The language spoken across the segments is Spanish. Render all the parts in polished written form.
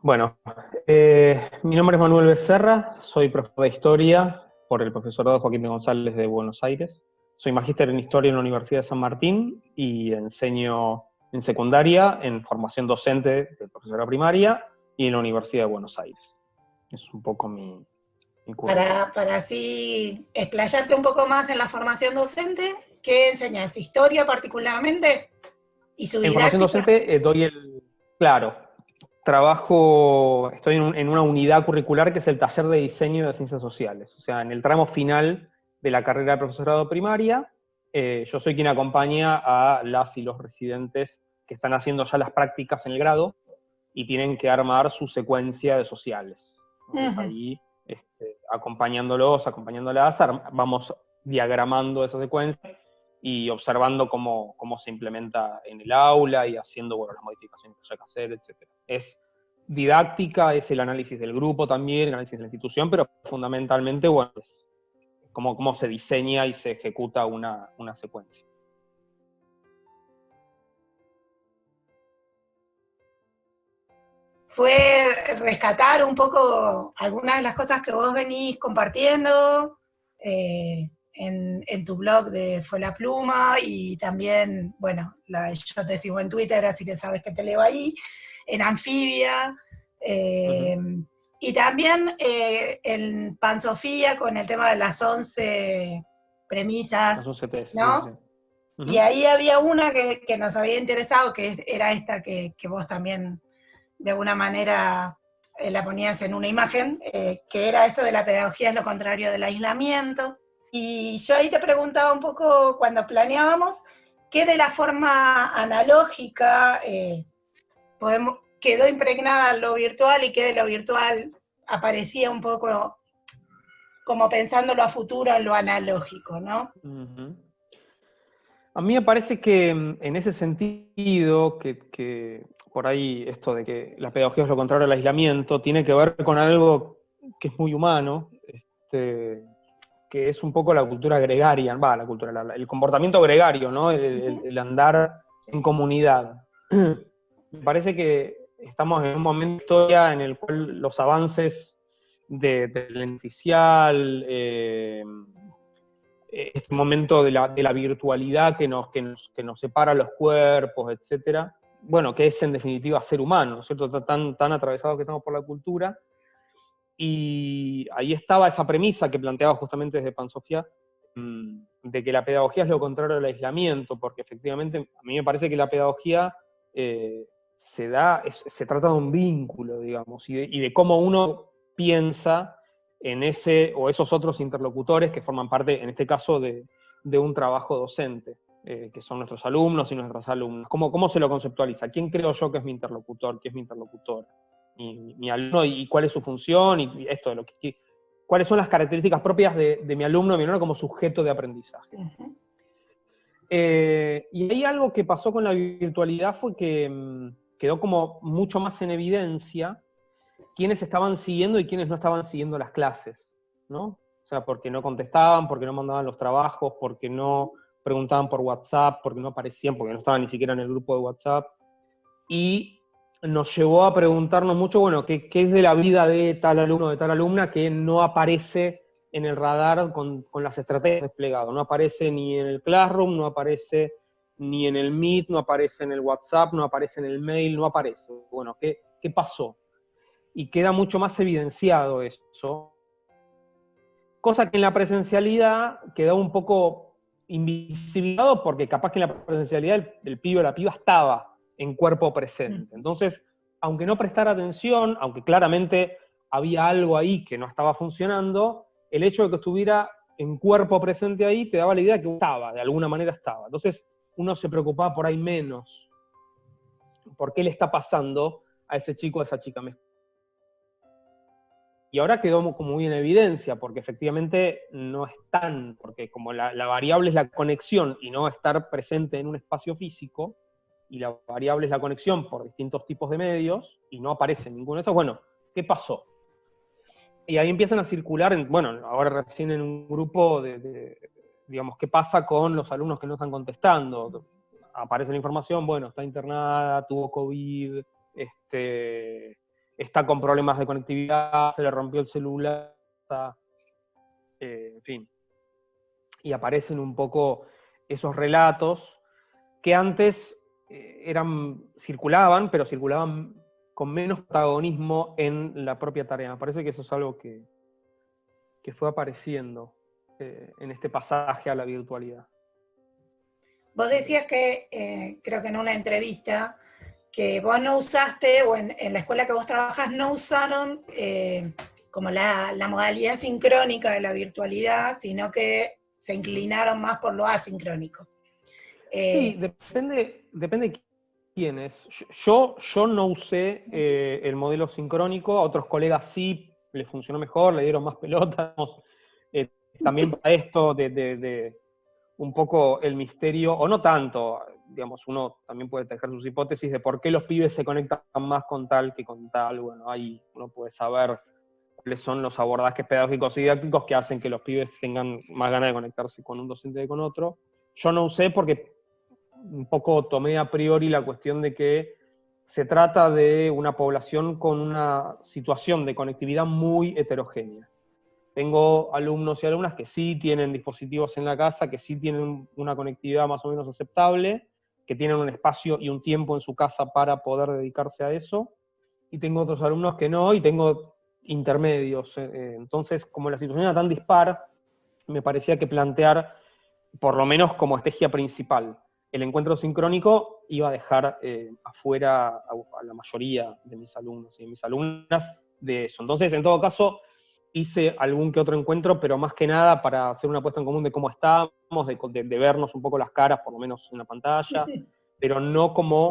Bueno, mi nombre es Manuel Becerra, soy profesor de Historia por el profesorado Joaquín de González de Buenos Aires. Soy magíster en Historia en la Universidad de San Martín y enseño en secundaria, en formación docente de profesora primaria y en la Universidad de Buenos Aires. Es un poco mi currículum. Para así explayarte un poco más en la formación docente, ¿qué enseñas? ¿Historia particularmente? ¿Y su En formación didáctica? docente claro, estoy en una unidad curricular que es el taller de diseño de ciencias sociales. O sea, en el tramo final de la carrera de profesorado primaria, yo soy quien acompaña a las y los residentes que están haciendo ya las prácticas en el grado y tienen que armar su secuencia de sociales. Entonces Ujú. ahí, acompañándolas, vamos diagramando esa secuencia y observando cómo se implementa en el aula y haciendo, bueno, las modificaciones que hay que hacer, etc. Es didáctica, es el análisis del grupo también, el análisis de la institución, pero fundamentalmente, bueno, es cómo se diseña y se ejecuta una secuencia. Fue rescatar un poco algunas de las cosas que vos venís compartiendo en tu blog de Fue la Pluma y también, bueno, yo te sigo en Twitter, así que sabes que te leo ahí, en Anfibia, Uh-huh. eh, y también en Pan Sofía con el tema de las 11 Las premisas, 11 Ps, sí, sí, ¿no? sí. Y Uh-huh. ahí había una que nos había interesado, que era esta que vos también de alguna manera la ponías en una imagen, que era esto de la pedagogía es lo contrario del aislamiento. Y yo ahí te preguntaba un poco, cuando planeábamos, qué de la forma analógica quedó impregnada en lo virtual y qué de lo virtual aparecía un poco como pensándolo a futuro en lo analógico, ¿no? Uh-huh. A mí me parece que en ese sentido, que por ahí esto de que la pedagogía es lo contrario al aislamiento, tiene que ver con algo que es muy humano, que es un poco la cultura gregaria, la cultura, el comportamiento gregario, ¿no? El andar en comunidad. Me parece que estamos en un momento de historia en el cual los avances de la artificial, este momento de la virtualidad que nos separa los cuerpos, etcétera, bueno, que es en definitiva ser humano, ¿no es cierto? Tan atravesados que estamos por la cultura. Y ahí estaba esa premisa que planteaba justamente desde Pansofía, de que la pedagogía es lo contrario al aislamiento, porque efectivamente a mí me parece que la pedagogía se trata de un vínculo, digamos, y de cómo uno piensa en ese o esos otros interlocutores que forman parte, en este caso, de un trabajo docente, que son nuestros alumnos y nuestras alumnas. ¿Cómo se lo conceptualiza? ¿Quién creo yo que es mi interlocutor? ¿Qué es mi interlocutor? Mi alumno y cuál es su función y esto de cuáles son las características propias de mi alumno, mi alumno como sujeto de aprendizaje. Uh-huh. Y ahí algo que pasó con la virtualidad fue que quedó como mucho más en evidencia quiénes estaban siguiendo y quiénes no estaban siguiendo las clases, ¿no? O sea, porque no contestaban, porque no mandaban los trabajos, porque no preguntaban por WhatsApp, porque no aparecían, porque no estaban ni siquiera en el grupo de WhatsApp. Y nos llevó a preguntarnos mucho, bueno, ¿qué es de la vida de tal alumno, de tal alumna que no aparece en el radar con las estrategias desplegadas? No aparece ni en el Classroom, no aparece ni en el Meet, no aparece en el WhatsApp, no aparece en el mail, no aparece. Bueno, ¿qué pasó? Y queda mucho más evidenciado eso, cosa que en la presencialidad quedó un poco invisibilizado porque capaz que en la presencialidad el pibe o la piba estaba en cuerpo presente. Entonces, aunque no prestara atención, aunque claramente había algo ahí que no estaba funcionando, el hecho de que estuviera en cuerpo presente ahí te daba la idea que estaba, de alguna manera estaba. Entonces, uno se preocupaba por ahí menos. ¿Por qué le está pasando a ese chico o a esa chica? Y ahora quedó como muy en evidencia, porque efectivamente no están, porque como la variable es la conexión y no estar presente en un espacio físico, y la variable es la conexión por distintos tipos de medios, y no aparece ninguno de esos, bueno, ¿qué pasó? Y ahí empiezan a circular, bueno, ahora recién en un grupo digamos, ¿qué pasa con los alumnos que no están contestando? Aparece la información, bueno, está internada, tuvo COVID, está con problemas de conectividad, se le rompió el celular, en fin. Y aparecen un poco esos relatos que antes circulaban, pero circulaban con menos protagonismo en la propia tarea. Me parece que eso es algo que fue apareciendo en este pasaje a la virtualidad. Vos decías que, creo que en una entrevista, que vos no usaste, o en la escuela que vos trabajás, no usaron como la modalidad sincrónica de la virtualidad, sino que se inclinaron más por lo asincrónico. Sí, depende de quién es. Yo no usé el modelo sincrónico, a otros colegas sí les funcionó mejor, le dieron más pelotas. También para esto de un poco el misterio, o no tanto, digamos, uno también puede tejer sus hipótesis de por qué los pibes se conectan más con tal que con tal. Bueno, ahí uno puede saber cuáles son los abordajes pedagógicos y didácticos que hacen que los pibes tengan más ganas de conectarse con un docente que con otro. Yo no usé porque un poco tomé a priori la cuestión de que se trata de una población con una situación de conectividad muy heterogénea. Tengo alumnos y alumnas que sí tienen dispositivos en la casa, que sí tienen una conectividad más o menos aceptable, que tienen un espacio y un tiempo en su casa para poder dedicarse a eso, y tengo otros alumnos que no, y tengo intermedios. Entonces, como la situación era tan dispar, me parecía que plantear, por lo menos como estrategia principal, el encuentro sincrónico iba a dejar afuera a la mayoría de mis alumnos y de mis alumnas de eso. Entonces, en todo caso, hice algún que otro encuentro, pero más que nada para hacer una puesta en común de cómo estábamos, de vernos un poco las caras, por lo menos en la pantalla, pero no como,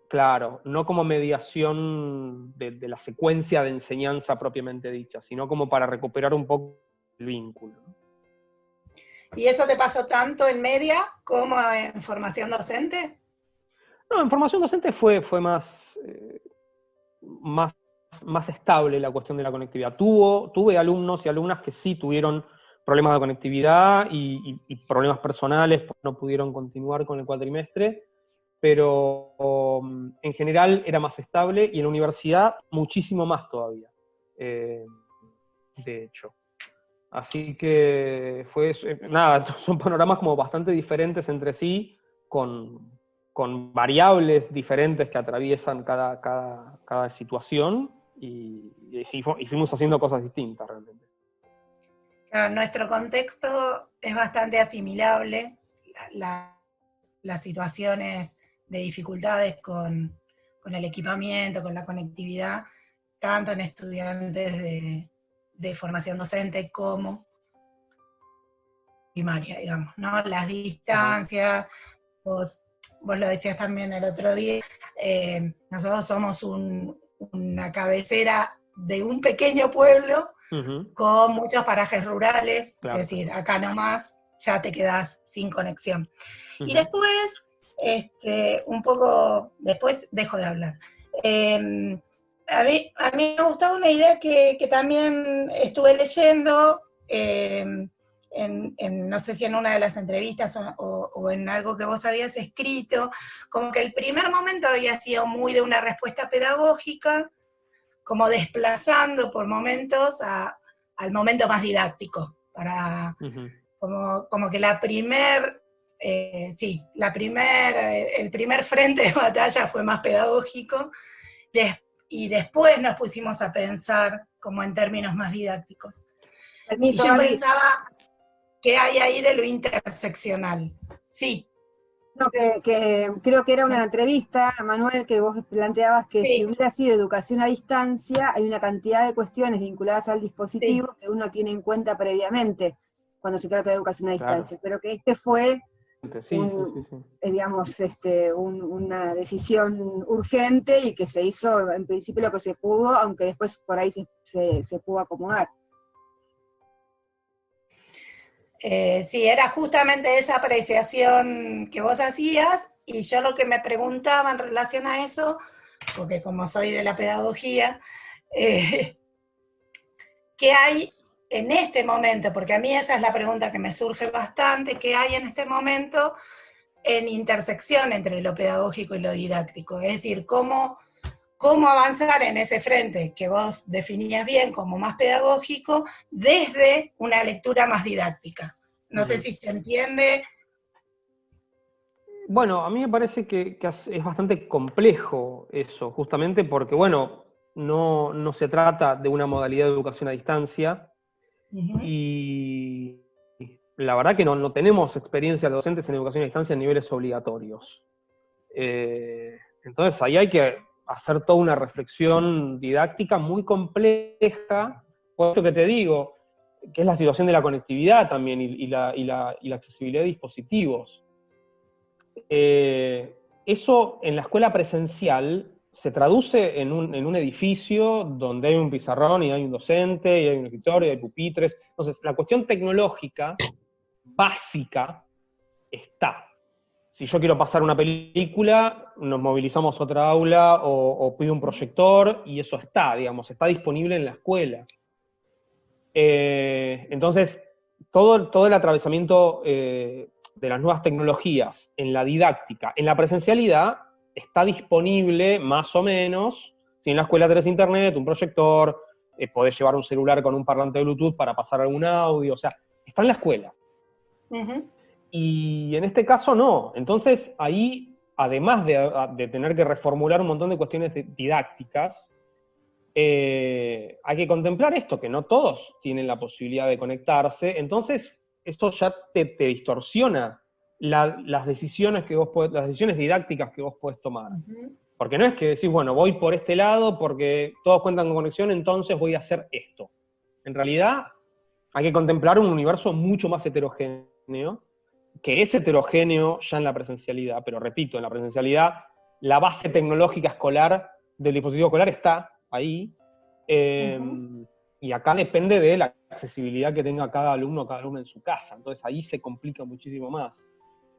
claro, no como mediación de la secuencia de enseñanza propiamente dicha, sino como para recuperar un poco el vínculo. ¿Y eso te pasó tanto en media como en formación docente? No, en formación docente fue más estable la cuestión de la conectividad. Tuve alumnos y alumnas que sí tuvieron problemas de conectividad y problemas personales, no pudieron continuar con el cuatrimestre, pero en general era más estable, y en la universidad muchísimo más todavía, de hecho. Así que son panoramas como bastante diferentes entre sí, con variables diferentes que atraviesan cada situación, y fuimos haciendo cosas distintas realmente. Claro, nuestro contexto es bastante asimilable, las situaciones de dificultades con el equipamiento, con la conectividad, tanto en estudiantes de formación docente como primaria, digamos, ¿no? Las distancias, vos lo decías también el otro día, nosotros somos una cabecera de un pequeño pueblo con muchos parajes rurales, claro. Es decir, acá nomás ya te quedás sin conexión. Y después, un poco, después dejo de hablar. A mí me gustaba una idea que también estuve leyendo, no sé si en una de las entrevistas o en algo que vos habías escrito, como que el primer momento había sido muy de una respuesta pedagógica, como desplazando por momentos al momento más didáctico, como que el primer frente de batalla fue más pedagógico, y después nos pusimos a pensar como en términos más didácticos. Y yo pensaba, ¿qué hay ahí de lo interseccional? Sí. No, que creo que era una entrevista, Manuel, que vos planteabas que si hubiera sido educación a distancia, hay una cantidad de cuestiones vinculadas al dispositivo que uno tiene en cuenta previamente cuando se trata de educación a distancia, pero que fue digamos, una decisión urgente y que se hizo en principio lo que se pudo, aunque después por ahí se pudo acomodar. Sí, era justamente esa apreciación que vos hacías, y yo lo que me preguntaba en relación a eso, porque como soy de la pedagogía, ¿qué hay en este momento? Porque a mí esa es la pregunta que me surge bastante, ¿qué hay en este momento en intersección entre lo pedagógico y lo didáctico? Es decir, ¿cómo cómo avanzar en ese frente que vos definías bien como más pedagógico desde una lectura más didáctica. No sé si se entiende. Bueno, a mí me parece que es bastante complejo eso, justamente porque, bueno, no se trata de una modalidad de educación a distancia, y la verdad que no tenemos experiencia de docentes en educación a distancia en niveles obligatorios. Entonces ahí hay que hacer toda una reflexión didáctica muy compleja, por esto que te digo, que es la situación de la conectividad también y la accesibilidad de dispositivos. Eso en la escuela presencial se traduce en un edificio donde hay un pizarrón y hay un docente, y hay un escritorio, y hay pupitres. Entonces, la cuestión tecnológica básica está. Si yo quiero pasar una película, nos movilizamos a otra aula o pido un proyector, y eso está, digamos, está disponible en la escuela. Entonces, todo el atravesamiento de las nuevas tecnologías en la didáctica, en la presencialidad, está disponible más o menos. Si en la escuela tenés internet, un proyector, podés llevar un celular con un parlante de Bluetooth para pasar algún audio, o sea, está en la escuela. Y en este caso no. Entonces ahí, además de tener que reformular un montón de cuestiones didácticas, hay que contemplar esto, que no todos tienen la posibilidad de conectarse. Entonces esto ya te distorsiona las decisiones las decisiones didácticas que vos podés tomar. Porque no es que decís, bueno, voy por este lado porque todos cuentan con conexión, entonces voy a hacer esto. En realidad hay que contemplar un universo mucho más heterogéneo, que es heterogéneo ya en la presencialidad, pero repito, en la presencialidad la base tecnológica escolar del dispositivo escolar está ahí, y acá depende de la accesibilidad que tenga cada alumno o cada alumna en su casa. Entonces ahí se complica muchísimo más.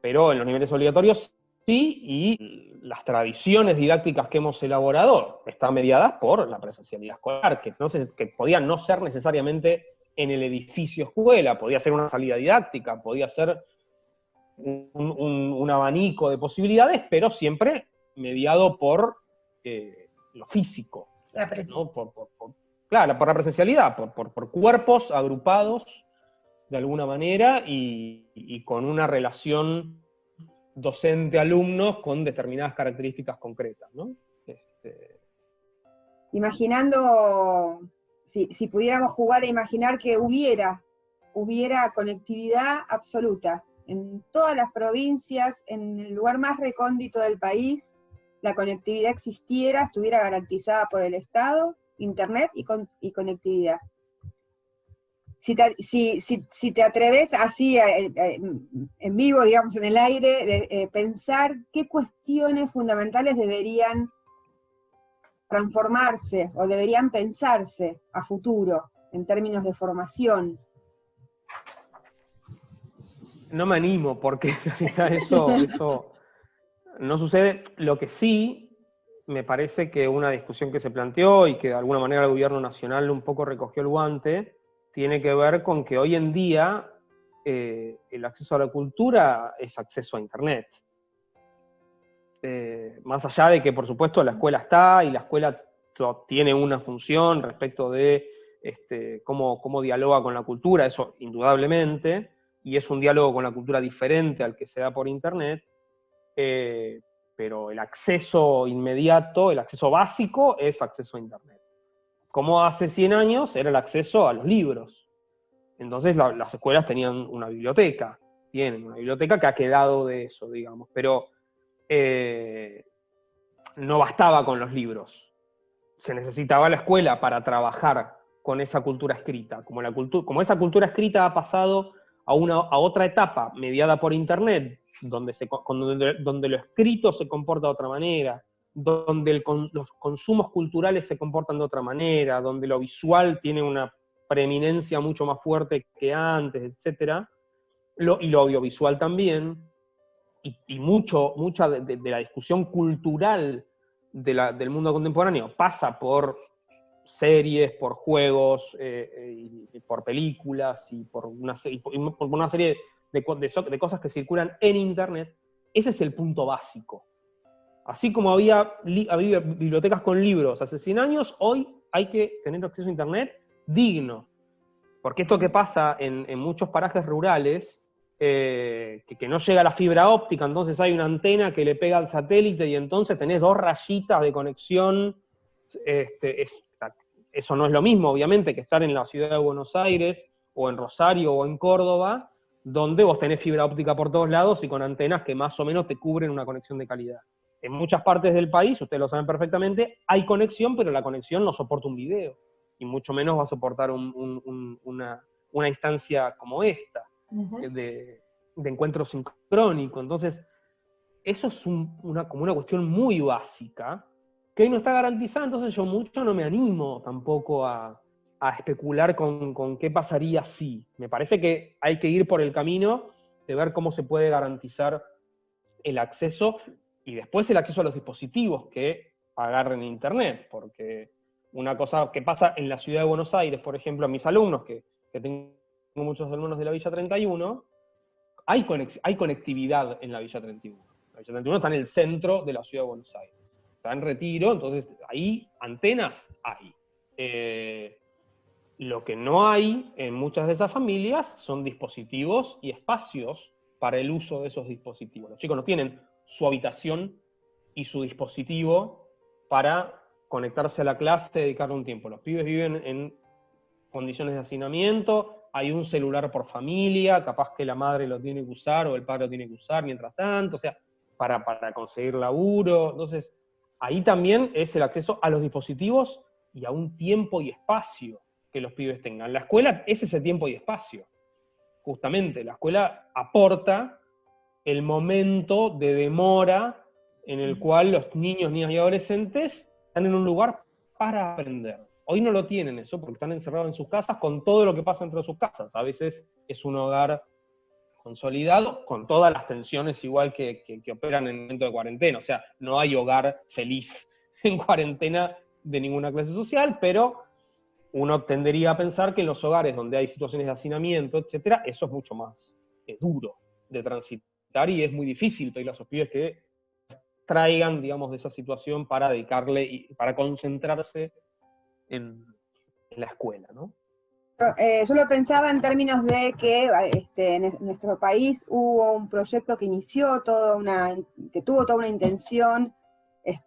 Pero en los niveles obligatorios sí, y las tradiciones didácticas que hemos elaborado están mediadas por la presencialidad escolar, que podía no ser necesariamente en el edificio escuela, podía ser una salida didáctica, podía ser un abanico de posibilidades, pero siempre mediado por lo físico, ¿no? Claro, por la presencialidad, por cuerpos agrupados de alguna manera y con una relación docente-alumnos con determinadas características concretas, ¿no? Imaginando, si pudiéramos jugar a imaginar que hubiera conectividad absoluta en todas las provincias, en el lugar más recóndito del país, la conectividad existiera, estuviera garantizada por el Estado, internet y conectividad. Si te atreves así en vivo, digamos, en el aire, de pensar qué cuestiones fundamentales deberían transformarse o deberían pensarse a futuro en términos de formación. No me animo, porque en realidad eso no sucede. Lo que sí, me parece que una discusión que se planteó y que de alguna manera el gobierno nacional un poco recogió el guante, tiene que ver con que hoy en día el acceso a la cultura es acceso a Internet. Más allá de que, por supuesto, la escuela está, y la escuela tiene una función respecto de cómo dialoga con la cultura, eso indudablemente, y es un diálogo con la cultura diferente al que se da por Internet, pero el acceso inmediato, el acceso básico, es acceso a Internet. Como hace 100 años era el acceso a los libros. Entonces las escuelas tenían una biblioteca, tienen una biblioteca que ha quedado de eso, digamos, pero no bastaba con los libros. Se necesitaba la escuela para trabajar con esa cultura escrita. Como esa cultura escrita ha pasado a otra etapa, mediada por Internet, donde lo escrito se comporta de otra manera, donde los consumos culturales se comportan de otra manera, donde lo visual tiene una preeminencia mucho más fuerte que antes, etc. Y lo audiovisual también, y mucha de la discusión cultural del mundo contemporáneo pasa por series, por juegos, y por películas, y por una serie de cosas que circulan en Internet. Ese es el punto básico. Así como había bibliotecas con libros hace 100 años, hoy hay que tener acceso a Internet digno. Porque esto que pasa en muchos parajes rurales, que no llega la fibra óptica, entonces hay una antena que le pega al satélite y entonces tenés 2 rayitas de conexión. Eso no es lo mismo, obviamente, que estar en la ciudad de Buenos Aires, o en Rosario, o en Córdoba, donde vos tenés fibra óptica por todos lados y con antenas que más o menos te cubren una conexión de calidad. En muchas partes del país, ustedes lo saben perfectamente, hay conexión, pero la conexión no soporta un video, y mucho menos va a soportar una instancia como esta, de encuentro sincrónico. Entonces, eso es como una cuestión muy básica, que hoy no está garantizada, entonces yo mucho no me animo tampoco a especular con qué pasaría si. Me parece que hay que ir por el camino de ver cómo se puede garantizar el acceso, y después el acceso a los dispositivos que agarren Internet, porque una cosa que pasa en la ciudad de Buenos Aires, por ejemplo, a mis alumnos, que tengo muchos alumnos de la Villa 31, hay conectividad en la Villa 31. La Villa 31 está en el centro de la ciudad de Buenos Aires. Está en Retiro, entonces ahí antenas hay. Lo que no hay en muchas de esas familias son dispositivos y espacios para el uso de esos dispositivos. Los chicos no tienen su habitación y su dispositivo para conectarse a la clase, dedicarle un tiempo. Los pibes viven en condiciones de hacinamiento, hay un celular por familia, capaz que la madre lo tiene que usar o el padre lo tiene que usar mientras tanto, o sea, para conseguir laburo. Entonces, ahí también es el acceso a los dispositivos y a un tiempo y espacio que los pibes tengan. La escuela es ese tiempo y espacio. Justamente, la escuela aporta el momento de demora en el cual los niños, niñas y adolescentes están en un lugar para aprender. Hoy no lo tienen eso, porque están encerrados en sus casas con todo lo que pasa dentro de sus casas. A veces es un hogar consolidado, con todas las tensiones igual que operan en el momento de cuarentena. O sea, no hay hogar feliz en cuarentena de ninguna clase social, pero uno tendería a pensar que en los hogares donde hay situaciones de hacinamiento, etcétera, eso es mucho más duro de transitar, y es muy difícil pedirle a esos pibes que traigan, digamos, de esa situación para dedicarle y para concentrarse en la escuela, ¿no? Yo lo pensaba en términos de que en nuestro país hubo un proyecto que que tuvo toda una intención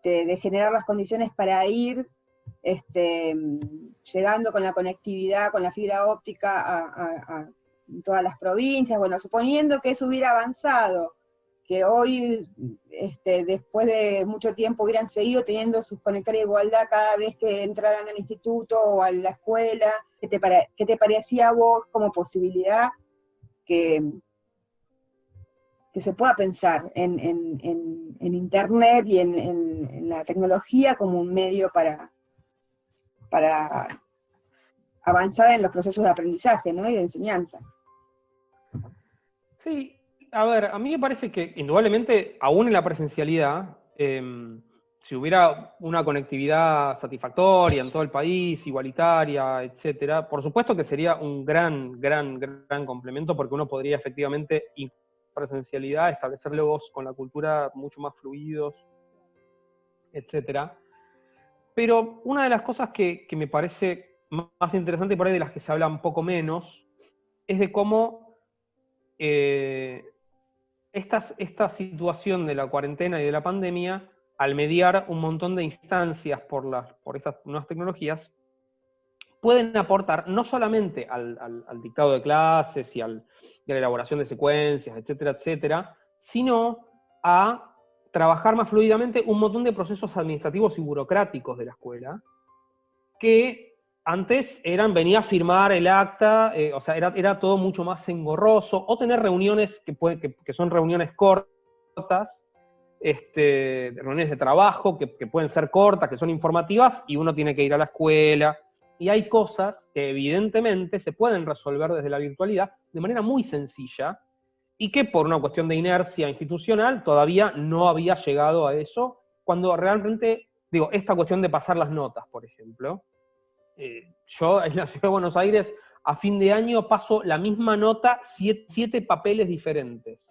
de generar las condiciones para ir llegando con la conectividad, con la fibra óptica a todas las provincias. Bueno, suponiendo que eso hubiera avanzado, que hoy, después de mucho tiempo, hubieran seguido teniendo sus conectores de igualdad cada vez que entraran al instituto o a la escuela, ¿qué te parecía a vos como posibilidad que se pueda pensar en Internet y en la tecnología como un medio para avanzar en los procesos de aprendizaje, ¿no? Y de enseñanza? Sí, a ver, a mí me parece que indudablemente, aún en la presencialidad, si hubiera una conectividad satisfactoria en todo el país, igualitaria, etcétera, por supuesto que sería un gran complemento, porque uno podría efectivamente, en presencialidad, establecer luegos con la cultura mucho más fluidos, etcétera. Pero una de las cosas que me parece más interesante, por ahí de las que se habla un poco menos, es de cómo esta situación de la cuarentena y de la pandemia, al mediar un montón de instancias por estas nuevas tecnologías, pueden aportar no solamente al dictado de clases y a la elaboración de secuencias, etcétera, etcétera, sino a trabajar más fluidamente un montón de procesos administrativos y burocráticos de la escuela, que antes venía a firmar el acta, o sea, era todo mucho más engorroso, o tener reuniones que son reuniones cortas, reuniones de trabajo que pueden ser cortas, que son informativas, y uno tiene que ir a la escuela. Y hay cosas que evidentemente se pueden resolver desde la virtualidad de manera muy sencilla, y que por una cuestión de inercia institucional todavía no había llegado a eso, cuando realmente, esta cuestión de pasar las notas, por ejemplo, yo en la ciudad de Buenos Aires a fin de año paso la misma nota, 7 papeles diferentes.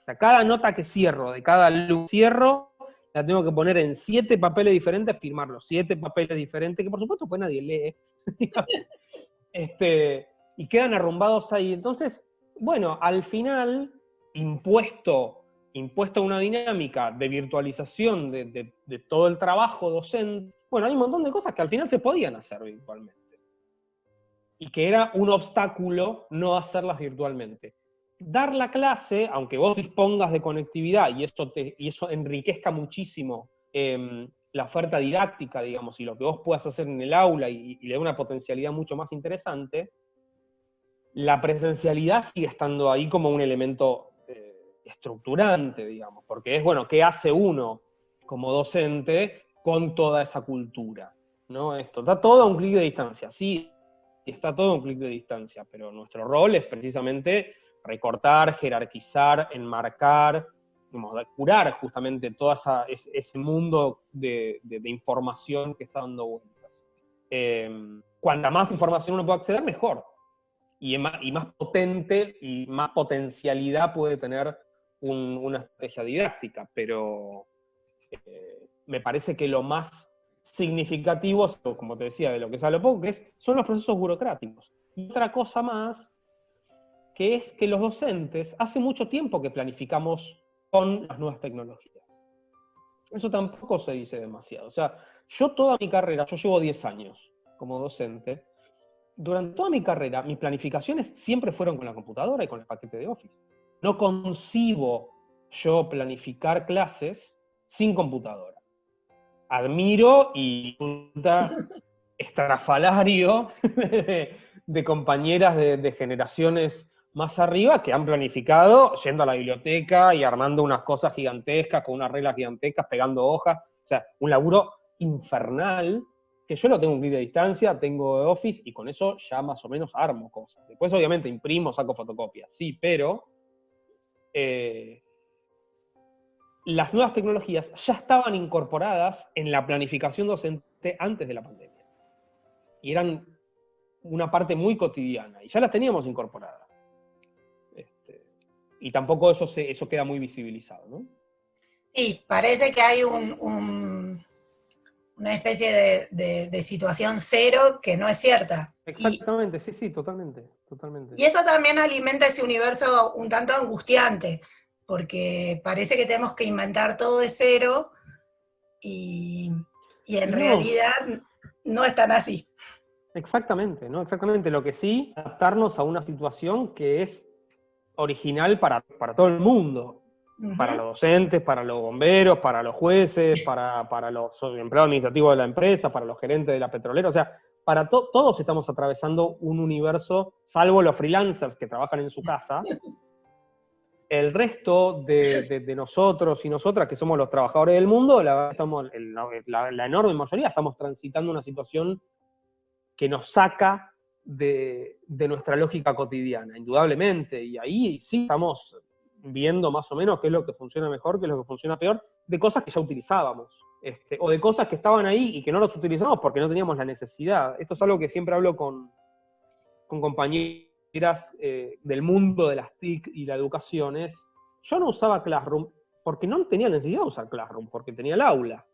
O sea, cada nota que cierro, de cada alumno cierro, la tengo que poner en 7 papeles diferentes, firmar los 7 papeles diferentes, que por supuesto pues nadie lee, y quedan arrumbados ahí. Entonces, bueno, al final, impuesto una dinámica de virtualización de todo el trabajo docente, bueno, hay un montón de cosas que al final se podían hacer virtualmente. Y que era un obstáculo no hacerlas virtualmente. Dar la clase, aunque vos dispongas de conectividad y eso enriquezca muchísimo la oferta didáctica, digamos, y lo que vos puedas hacer en el aula y le dé una potencialidad mucho más interesante, la presencialidad sigue estando ahí como un elemento estructurante, digamos, porque es, bueno, ¿qué hace uno como docente con toda esa cultura? ¿No? Esto está todo a un clic de distancia, sí, está todo a un clic de distancia, pero nuestro rol es precisamente recortar, jerarquizar, enmarcar, digamos, curar justamente todo ese mundo de información que está dando vueltas. Cuanta más información uno pueda acceder, mejor. Y más potente y más potencialidad puede tener una estrategia didáctica, pero me parece que lo más significativo, como te decía, de lo que se habla poco, son los procesos burocráticos. Y otra cosa más, que es que los docentes hace mucho tiempo que planificamos con las nuevas tecnologías. Eso tampoco se dice demasiado. O sea, yo toda mi carrera, yo llevo 10 años como docente, durante toda mi carrera, mis planificaciones siempre fueron con la computadora y con el paquete de Office. No concibo yo planificar clases sin computadora. Admiro y resulta estrafalario de compañeras de generaciones más arriba que han planificado yendo a la biblioteca y armando unas cosas gigantescas, con unas reglas gigantescas, pegando hojas. O sea, un laburo infernal, que yo lo tengo un clic de distancia, tengo Office, y con eso ya más o menos armo cosas. Después, obviamente, imprimo, saco fotocopias, sí, pero las nuevas tecnologías ya estaban incorporadas en la planificación docente antes de la pandemia. Y eran una parte muy cotidiana, y ya las teníamos incorporadas. Y tampoco eso queda muy visibilizado, ¿no? Sí, parece que hay una especie de situación cero que no es cierta. Exactamente, sí, totalmente. Y eso también alimenta ese universo un tanto angustiante, porque parece que tenemos que inventar todo de cero, y en realidad no es tan así. Exactamente, ¿no? Exactamente. Lo que sí, adaptarnos a una situación que es original para todo el mundo. Uh-huh. Para los docentes, para los bomberos, para los jueces, para los empleados administrativos de la empresa, para los gerentes de la petrolera. O sea, para todos estamos atravesando un universo, salvo los freelancers que trabajan en su casa. El resto de nosotros y nosotras, que somos los trabajadores del mundo, la enorme mayoría estamos transitando una situación que nos saca de nuestra lógica cotidiana, indudablemente, y ahí sí estamos viendo más o menos qué es lo que funciona mejor, qué es lo que funciona peor, de cosas que ya utilizábamos, o de cosas que estaban ahí y que no las utilizamos porque no teníamos la necesidad. Esto es algo que siempre hablo con compañeras del mundo de las TIC y la educación, yo no usaba Classroom porque no tenía necesidad de usar Classroom, porque tenía el aula.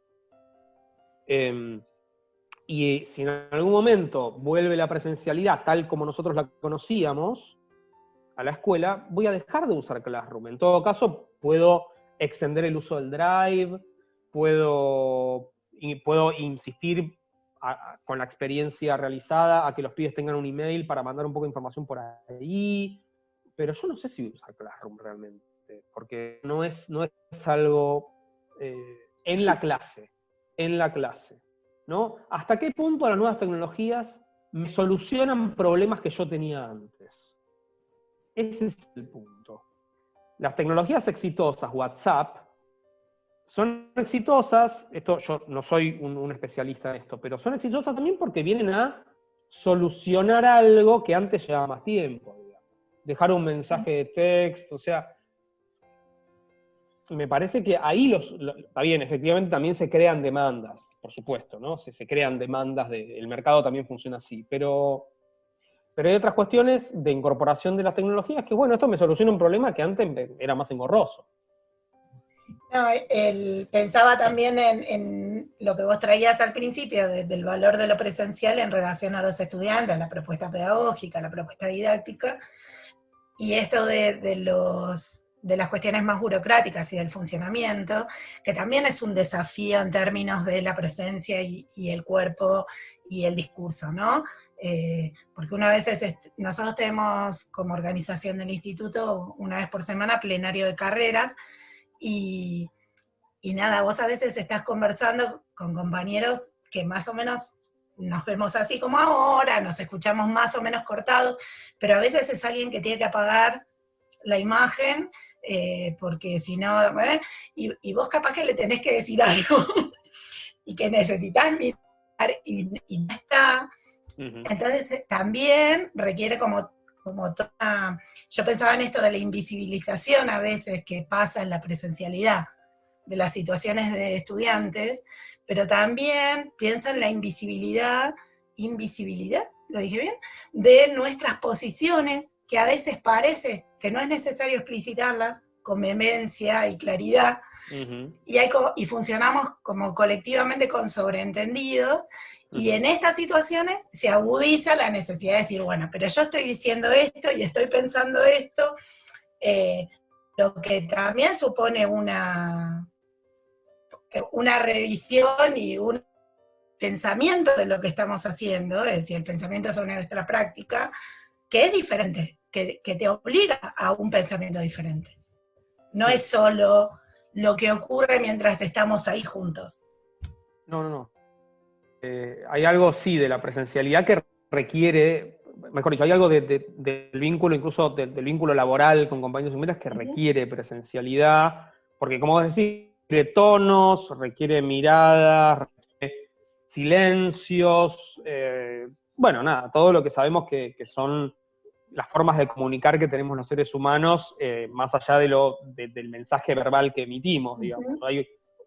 Y si en algún momento vuelve la presencialidad tal como nosotros la conocíamos a la escuela, voy a dejar de usar Classroom. En todo caso, puedo extender el uso del Drive, puedo insistir con la experiencia realizada a que los pibes tengan un email para mandar un poco de información por ahí, pero yo no sé si voy a usar Classroom realmente, porque no es algo en la clase, ¿no? ¿Hasta qué punto las nuevas tecnologías me solucionan problemas que yo tenía antes? Ese es el punto. Las tecnologías exitosas, WhatsApp, son exitosas, yo no soy un especialista en esto, pero son exitosas también porque vienen a solucionar algo que antes llevaba más tiempo, digamos. Dejar un mensaje de texto, o sea, me parece que ahí está bien, efectivamente también se crean demandas, por supuesto, ¿no? Se crean demandas, el mercado también funciona así, pero hay otras cuestiones de incorporación de las tecnologías que, bueno, esto me soluciona un problema que antes era más engorroso. No, pensaba también en lo que vos traías al principio, del valor de lo presencial en relación a los estudiantes, a la propuesta pedagógica, a la propuesta didáctica, y esto de las cuestiones más burocráticas y del funcionamiento, que también es un desafío en términos de la presencia y el cuerpo y el discurso, ¿no? Porque una vez nosotros tenemos como organización del instituto una vez por semana plenario de carreras, y, y nada, vos a veces estás conversando con compañeros que más o menos nos vemos así como ahora, nos escuchamos más o menos cortados, pero a veces es alguien que tiene que apagar la imagen, porque si no, y vos capaz que le tenés que decir algo, y que necesitas mirar, y no está. Entonces también requiere como toda, yo pensaba en esto de la invisibilización a veces que pasa en la presencialidad de las situaciones de estudiantes, pero también pienso en la invisibilidad, ¿lo dije bien? De nuestras posiciones, que a veces parece que no es necesario explicitarlas con vehemencia y claridad, y funcionamos como colectivamente con sobreentendidos, y en estas situaciones se agudiza la necesidad de decir, bueno, pero yo estoy diciendo esto y estoy pensando esto, lo que también supone una revisión y un pensamiento de lo que estamos haciendo, es decir, el pensamiento sobre nuestra práctica, que es diferente, que te obliga a un pensamiento diferente. No es solo lo que ocurre mientras estamos ahí juntos. No. Hay algo, sí, de la presencialidad que requiere, mejor dicho, hay algo del vínculo, incluso del vínculo laboral con compañeros y compañeras que requiere presencialidad, porque como vos decís, requiere tonos, requiere miradas, requiere silencios, bueno, nada, todo lo que sabemos que son las formas de comunicar que tenemos los seres humanos, más allá del mensaje verbal que emitimos, digamos. Hay un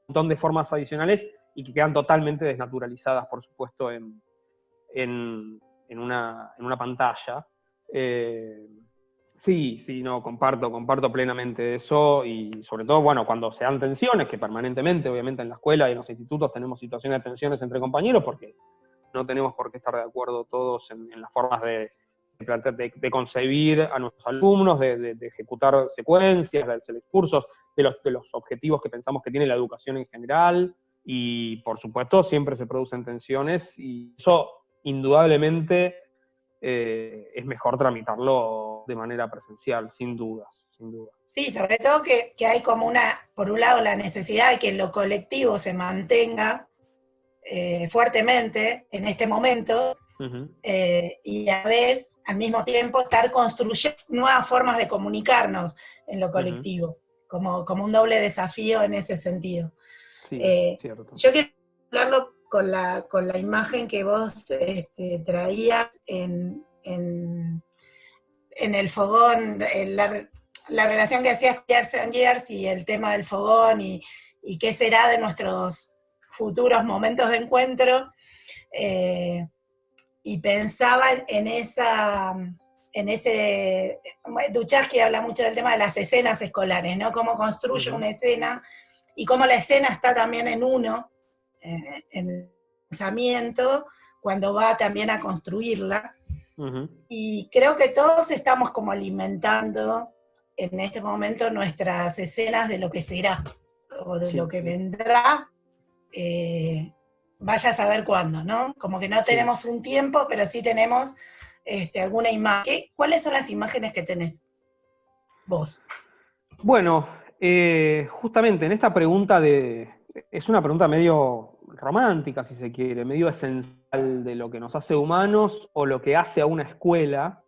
montón de formas adicionales y que quedan totalmente desnaturalizadas, por supuesto, en una pantalla. Sí, no, comparto plenamente eso, y sobre todo, bueno, cuando se dan tensiones, que permanentemente, obviamente, en la escuela y en los institutos tenemos situaciones de tensiones entre compañeros, porque no tenemos por qué estar de acuerdo todos en las formas de concebir a nuestros alumnos, de ejecutar secuencias, de hacer cursos, de los objetivos que pensamos que tiene la educación en general, y por supuesto siempre se producen tensiones, y eso indudablemente es mejor tramitarlo de manera presencial, sin dudas, sin dudas. Sí, sobre todo que hay como por un lado, la necesidad de que lo colectivo se mantenga fuertemente en este momento, y a la vez, al mismo tiempo, estar construyendo nuevas formas de comunicarnos en lo colectivo, como un doble desafío en ese sentido. Sí, cierto. Yo quiero hablarlo con la imagen que vos traías en el fogón, la relación que hacías con Years and Years y el tema del fogón y qué será de nuestros futuros momentos de encuentro, y pensaba en ese, Duchovny habla mucho del tema de las escenas escolares, ¿no? Cómo construye una escena y cómo la escena está también en uno, en el pensamiento, cuando va también a construirla. Y creo que todos estamos como alimentando en este momento nuestras escenas de lo que será, o de lo que vendrá, vaya a saber cuándo, ¿no? Como que no tenemos un tiempo, pero sí tenemos alguna imagen. ¿Cuáles son las imágenes que tenés vos? Bueno, justamente en esta pregunta es una pregunta medio romántica, si se quiere, medio esencial de lo que nos hace humanos o lo que hace a una escuela.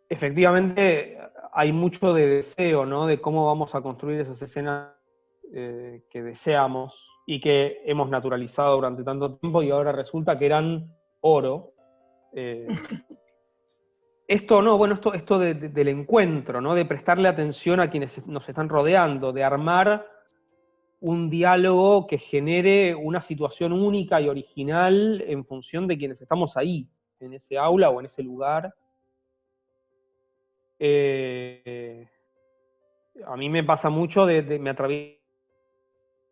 Efectivamente, hay mucho de deseo, ¿no? De cómo vamos a construir esas escenas que deseamos y que hemos naturalizado durante tanto tiempo, y ahora resulta que eran oro. Esto no, bueno, esto del encuentro, ¿no? De prestarle atención a quienes nos están rodeando, de armar un diálogo que genere una situación única y original en función de quienes estamos ahí, en ese aula o en ese lugar. a mí me pasa mucho me atravieso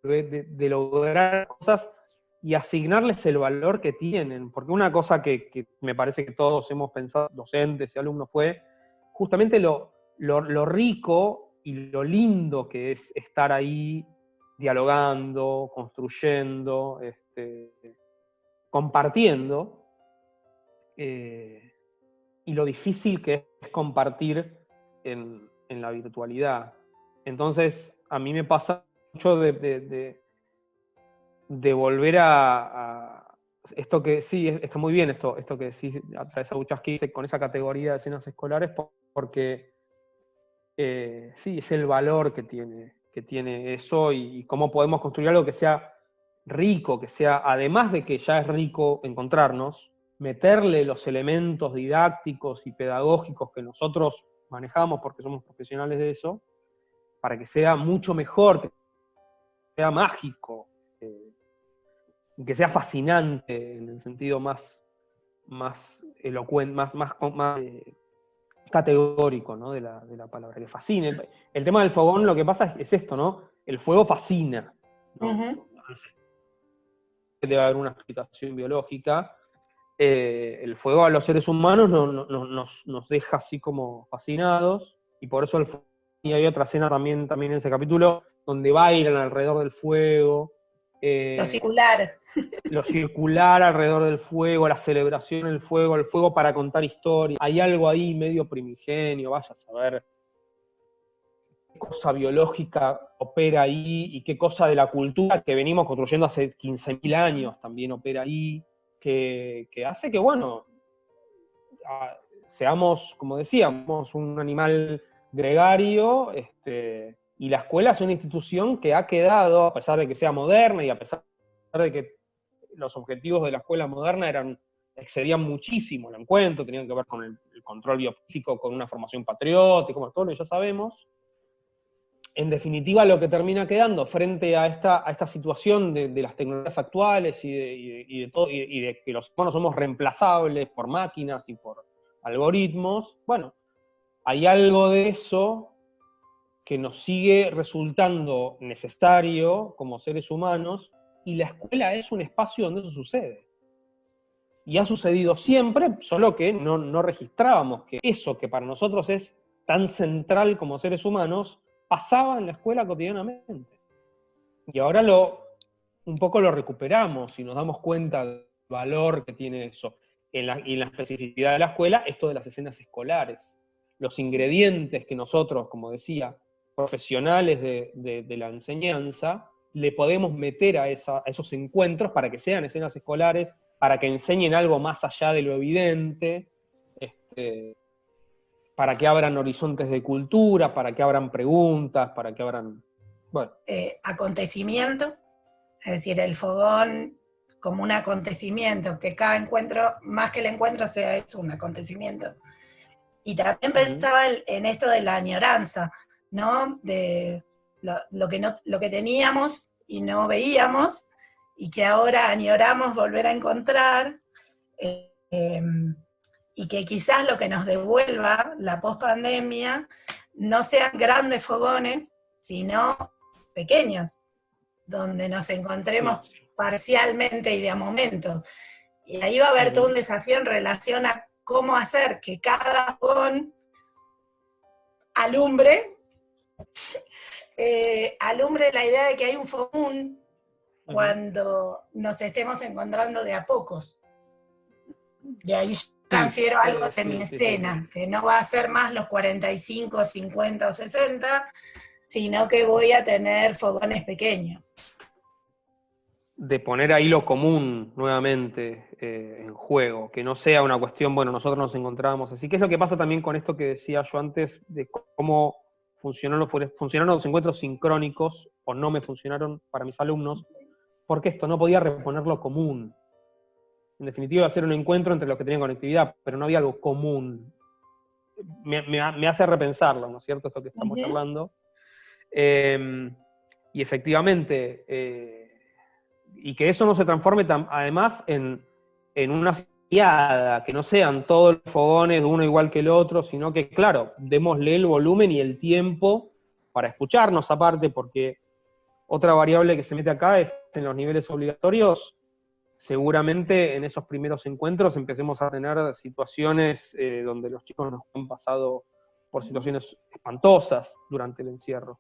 de lograr cosas y asignarles el valor que tienen, porque una cosa que me parece que todos hemos pensado, docentes y alumnos, fue justamente lo rico y lo lindo que es estar ahí dialogando, construyendo, compartiendo, y lo difícil que es compartir en la virtualidad. Entonces, a mí me pasa mucho de volver a esto que sí, está muy bien esto que decís a través de Buchowski con esa categoría de escenas escolares, porque sí, es el valor que tiene eso y cómo podemos construir algo que sea rico, que sea, además de que ya es rico encontrarnos, meterle los elementos didácticos y pedagógicos que nosotros manejamos porque somos profesionales de eso, para que sea mucho mejor, que sea mágico, que sea fascinante en el sentido más elocuente, más categórico, ¿no? de la palabra, que fascine. El tema del fogón, lo que pasa es esto, ¿no? El fuego fascina, ¿no? Ujú. Debe haber una explicación biológica. El fuego a los seres humanos nos deja así como fascinados, y por eso y hay otra escena también en ese capítulo, donde bailan alrededor del fuego. Lo circular. Lo circular alrededor del fuego, la celebración del fuego, el fuego para contar historias. Hay algo ahí medio primigenio, vaya a saber qué cosa biológica opera ahí y qué cosa de la cultura que venimos construyendo hace 15.000 años también opera ahí, que hace que, bueno, seamos, como decíamos, un animal gregario, y la escuela es una institución que ha quedado, a pesar de que sea moderna y a pesar de que los objetivos de la escuela moderna excedían muchísimo el encuentro, tenían que ver con el control biopolítico, con una formación patriótica, como todo lo que ya sabemos. En definitiva, lo que termina quedando frente a esta situación de las tecnologías actuales y de que los humanos somos reemplazables por máquinas y por algoritmos, bueno, hay algo de eso que nos sigue resultando necesario como seres humanos, y la escuela es un espacio donde eso sucede. Y ha sucedido siempre, solo que no registrábamos que eso que para nosotros es tan central como seres humanos, pasaba en la escuela cotidianamente. Y ahora un poco lo recuperamos y nos damos cuenta del valor que tiene eso. Y en la especificidad de la escuela, esto de las escenas escolares. Los ingredientes que nosotros, como decía, profesionales de la enseñanza, le podemos meter a esos encuentros para que sean escenas escolares, para que enseñen algo más allá de lo evidente, para que abran horizontes de cultura, para que abran preguntas, para que abran... Bueno. Acontecimiento, es decir, el fogón como un acontecimiento, que cada encuentro, más que el encuentro, sea eso, un acontecimiento. Y también pensaba en esto de la añoranza, ¿no? De lo que teníamos y no veíamos, y que ahora añoramos volver a encontrar, y que quizás lo que nos devuelva la pospandemia no sean grandes fogones, sino pequeños, donde nos encontremos parcialmente y de a momentos. Y ahí va a haber todo un desafío en relación a cómo hacer que cada fogón alumbre la idea de que hay un fogón cuando nos estemos encontrando de a pocos. De ahí yo transfiero algo de mi escena, que no va a ser más los 45, 50 o 60, sino que voy a tener fogones pequeños. De poner ahí lo común nuevamente en juego, que no sea una cuestión, bueno, nosotros nos encontrábamos así. ¿Qué es lo que pasa también con esto que decía yo antes, de cómo funcionaron los encuentros sincrónicos, o no me funcionaron para mis alumnos? Porque esto no podía reponer lo común. En definitiva, iba a ser un encuentro entre los que tenían conectividad, pero no había algo común. Me hace repensarlo, ¿no es cierto?, esto que estamos charlando. Y efectivamente, y que eso no se transforme además en una guiada, que no sean todos los fogones uno igual que el otro, sino que, claro, démosle el volumen y el tiempo para escucharnos aparte, porque otra variable que se mete acá es en los niveles obligatorios. Seguramente en esos primeros encuentros empecemos a tener situaciones donde los chicos nos han pasado por situaciones espantosas durante el encierro.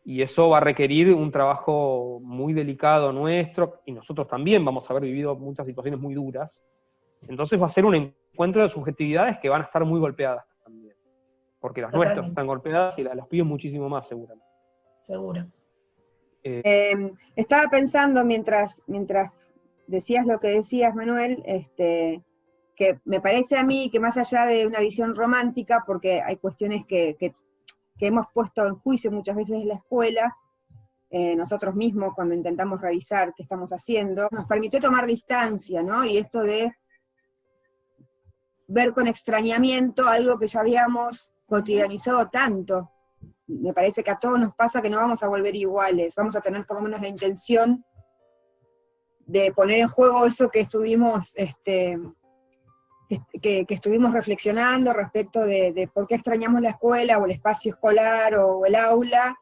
Y eso va a requerir un trabajo muy delicado nuestro, y nosotros también vamos a haber vivido muchas situaciones muy duras. Entonces va a ser un encuentro de subjetividades que van a estar muy golpeadas también. Porque las nuestras están golpeadas y las de los pibes muchísimo más, seguramente. Seguro. Estaba pensando mientras decías lo que decías, Manuel, que me parece a mí que más allá de una visión romántica, porque hay cuestiones que hemos puesto en juicio muchas veces en la escuela, nosotros mismos cuando intentamos revisar qué estamos haciendo, nos permitió tomar distancia, ¿no? Y esto de ver con extrañamiento algo que ya habíamos cotidianizado tanto. Me parece que a todos nos pasa que no vamos a volver iguales, vamos a tener por lo menos la intención de poner en juego eso que estuvimos, que estuvimos reflexionando respecto de por qué extrañamos la escuela, o el espacio escolar, o el aula,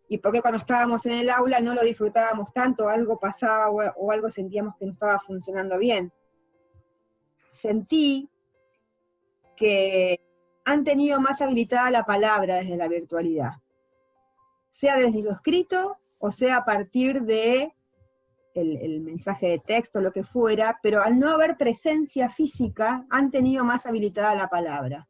y por qué cuando estábamos en el aula no lo disfrutábamos tanto, algo pasaba, o algo sentíamos que no estaba funcionando bien. Sentí que han tenido más habilitada la palabra desde la virtualidad, sea desde lo escrito, o sea a partir de el mensaje de texto, lo que fuera, pero al no haber presencia física, han tenido más habilitada la palabra.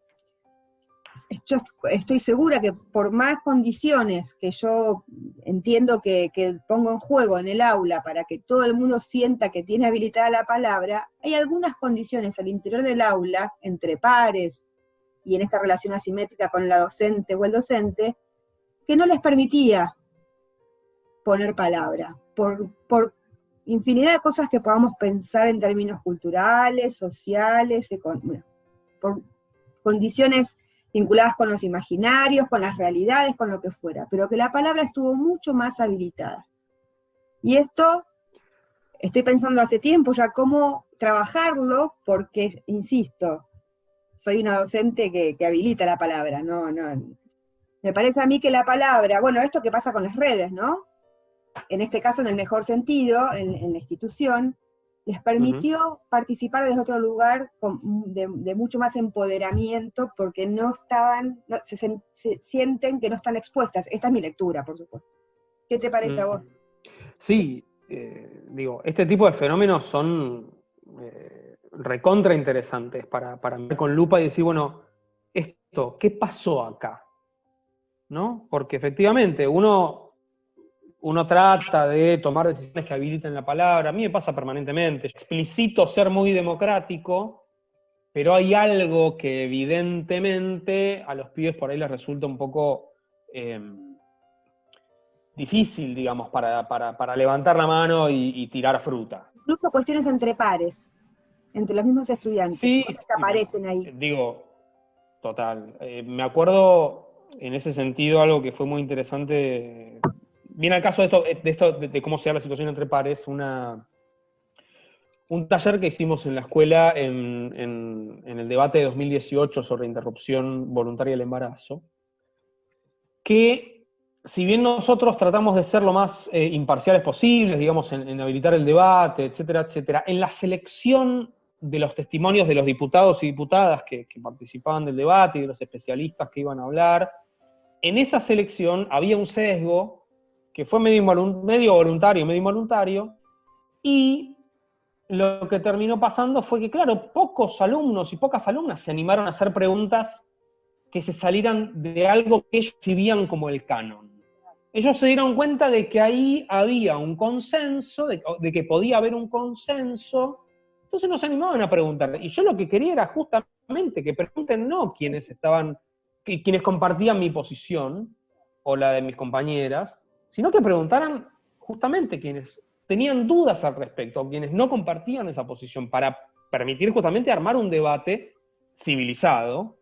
Yo estoy segura que por más condiciones que yo entiendo que pongo en juego en el aula para que todo el mundo sienta que tiene habilitada la palabra, hay algunas condiciones al interior del aula, entre pares, y en esta relación asimétrica con la docente o el docente, que no les permitía poner palabra, por infinidad de cosas que podamos pensar en términos culturales, sociales, por condiciones vinculadas con los imaginarios, con las realidades, con lo que fuera, pero que la palabra estuvo mucho más habilitada. Y esto, estoy pensando hace tiempo ya cómo trabajarlo, porque, insisto, soy una docente que habilita la palabra, no, me parece a mí que la palabra, bueno, esto que pasa con las redes, ¿no? En este caso, en el mejor sentido, en la institución, les permitió participar desde otro lugar de mucho más empoderamiento, porque se sienten que no están expuestas. Esta es mi lectura, por supuesto. ¿Qué te parece a vos? Sí, este tipo de fenómenos son recontra interesantes para ver con lupa y decir, bueno, ¿qué pasó acá? ¿No? Porque efectivamente uno trata de tomar decisiones que habiliten la palabra. A mí me pasa permanentemente. Explicito ser muy democrático, pero hay algo que evidentemente a los pibes por ahí les resulta un poco difícil, digamos, para levantar la mano y tirar fruta. Incluso cuestiones entre pares, entre los mismos estudiantes, sí, cosas que aparecen ahí. Digo, total. Me acuerdo en ese sentido algo que fue muy interesante. Viene al caso de cómo se da la situación entre pares, un taller que hicimos en la escuela en el debate de 2018 sobre interrupción voluntaria del embarazo, que si bien nosotros tratamos de ser lo más imparciales posibles, digamos, en habilitar el debate, etcétera, etcétera, en la selección de los testimonios de los diputados y diputadas que participaban del debate y de los especialistas que iban a hablar, en esa selección había un sesgo que fue medio voluntario, medio involuntario, y lo que terminó pasando fue que, claro, pocos alumnos y pocas alumnas se animaron a hacer preguntas que se salieran de algo que ellos exhibían como el canon. Ellos se dieron cuenta de que ahí había un consenso, de que podía haber un consenso, entonces no se animaban a preguntar. Y yo lo que quería era justamente que pregunten no quienes compartían mi posición, o la de mis compañeras, sino que preguntaran justamente quienes tenían dudas al respecto, quienes no compartían esa posición, para permitir justamente armar un debate civilizado,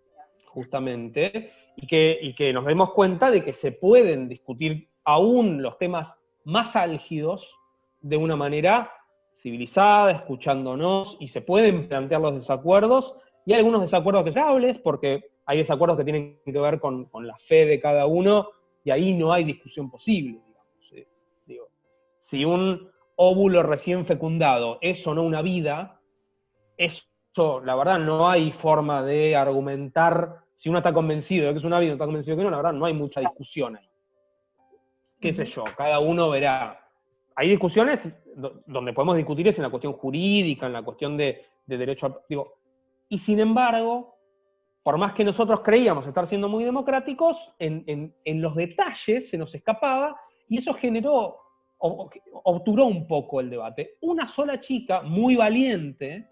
justamente, y que nos demos cuenta de que se pueden discutir aún los temas más álgidos de una manera civilizada, escuchándonos, y se pueden plantear los desacuerdos, y hay algunos desacuerdos que son hables, porque hay desacuerdos que tienen que ver con la fe de cada uno, y y ahí no hay discusión posible, digamos. Digo, si un óvulo recién fecundado es o no una vida, eso, la verdad, no hay forma de argumentar, si uno está convencido de que es una vida, no está convencido de que no, la verdad, no hay mucha discusión ahí. Qué sé yo, cada uno verá. Hay discusiones donde podemos discutir es en la cuestión jurídica, en la cuestión de derecho a... Digo, y sin embargo, por más que nosotros creíamos estar siendo muy democráticos, en los detalles se nos escapaba, y eso generó, obturó un poco el debate. Una sola chica, muy valiente,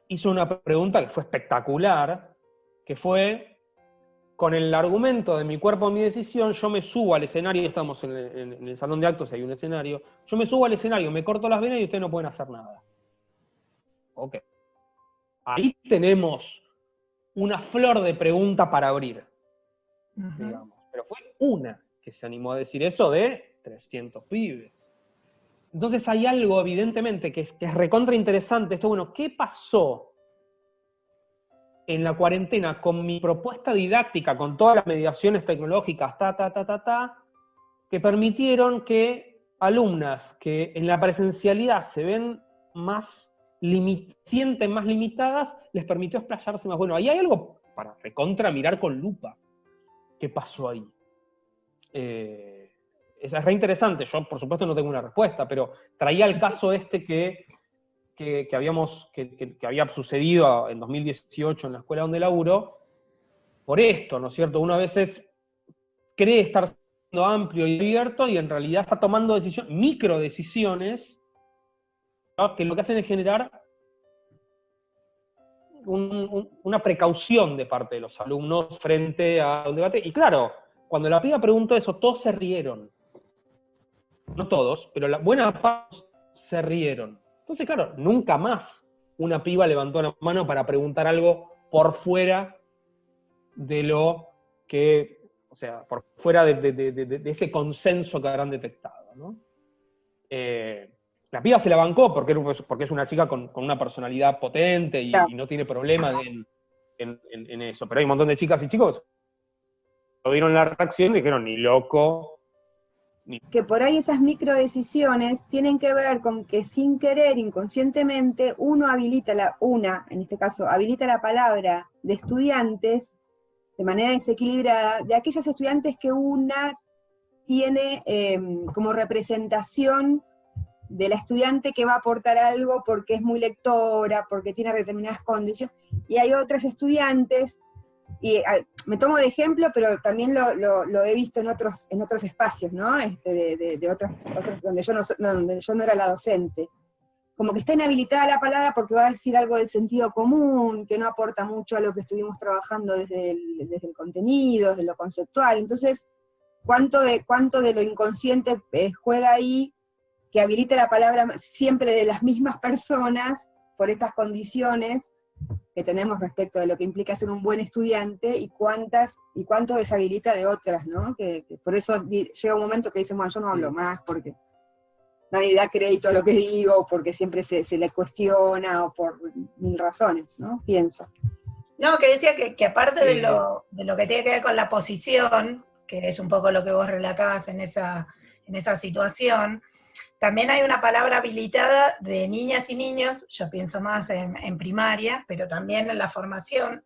hizo una pregunta que fue espectacular, que fue, con el argumento de mi cuerpo, mi decisión, yo me subo al escenario, estamos en el salón de actos, hay un escenario, yo me subo al escenario, me corto las venas y ustedes no pueden hacer nada. Ok. Ahí tenemos una flor de pregunta para abrir, digamos. Pero fue una que se animó a decir eso de 300 pibes. Entonces hay algo, evidentemente, que es recontra interesante. Esto, bueno, ¿qué pasó en la cuarentena con mi propuesta didáctica, con todas las mediaciones tecnológicas, que permitieron que alumnas que en la presencialidad se ven sienten más limitadas, les permitió explayarse más? Bueno, ahí hay algo para recontra mirar con lupa. ¿Qué pasó ahí? Es re interesante. Yo, por supuesto, no tengo una respuesta, pero traía el caso este que había sucedido en 2018 en la escuela donde laburo, por esto, ¿no es cierto? Uno a veces cree estar siendo amplio y abierto y en realidad está tomando microdecisiones, ¿no? Que lo que hacen es generar una precaución de parte de los alumnos frente a un debate. Y claro, cuando la piba preguntó eso, todos se rieron. No todos, pero la buena parte se rieron. Entonces, claro, nunca más una piba levantó la mano para preguntar algo por fuera de lo que, o sea, por fuera de ese consenso que habrán detectado, ¿no? La piba se la bancó porque es una chica con una personalidad potente y no tiene problema en eso. Pero hay un montón de chicas y chicos que vieron la reacción y dijeron, ni loco. Que por ahí esas microdecisiones tienen que ver con que sin querer, inconscientemente, uno habilita en este caso, habilita la palabra de estudiantes de manera desequilibrada, de aquellas estudiantes que una tiene como representación de la estudiante que va a aportar algo porque es muy lectora, porque tiene determinadas condiciones, y hay otras estudiantes, y me tomo de ejemplo, pero también lo he visto en otros espacios, ¿no? De otros donde yo no era la docente. Como que está inhabilitada la palabra porque va a decir algo del sentido común, que no aporta mucho a lo que estuvimos trabajando desde el contenido, desde lo conceptual. Entonces, ¿cuánto de lo inconsciente juega ahí, que habilita la palabra siempre de las mismas personas por estas condiciones que tenemos respecto de lo que implica ser un buen estudiante, y cuánto deshabilita de otras, ¿no? Que por eso llega un momento que dicen, bueno, yo no hablo más porque nadie da crédito a lo que digo, porque siempre se le cuestiona, o por mil razones, ¿no? Pienso. No, que decía que aparte de lo que tiene que ver con la posición, que es un poco lo que vos relatabas en esa situación, también hay una palabra habilitada de niñas y niños, yo pienso más en primaria, pero también en la formación,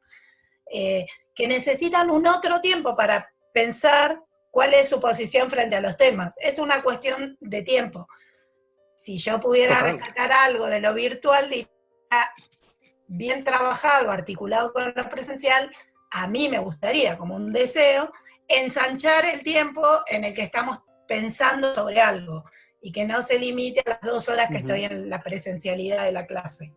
que necesitan un otro tiempo para pensar cuál es su posición frente a los temas. Es una cuestión de tiempo. Si yo pudiera rescatar algo de lo virtual, diría, bien trabajado, articulado con lo presencial, a mí me gustaría, como un deseo, ensanchar el tiempo en el que estamos pensando sobre algo, y que no se limite a las 2 horas que estoy en la presencialidad de la clase.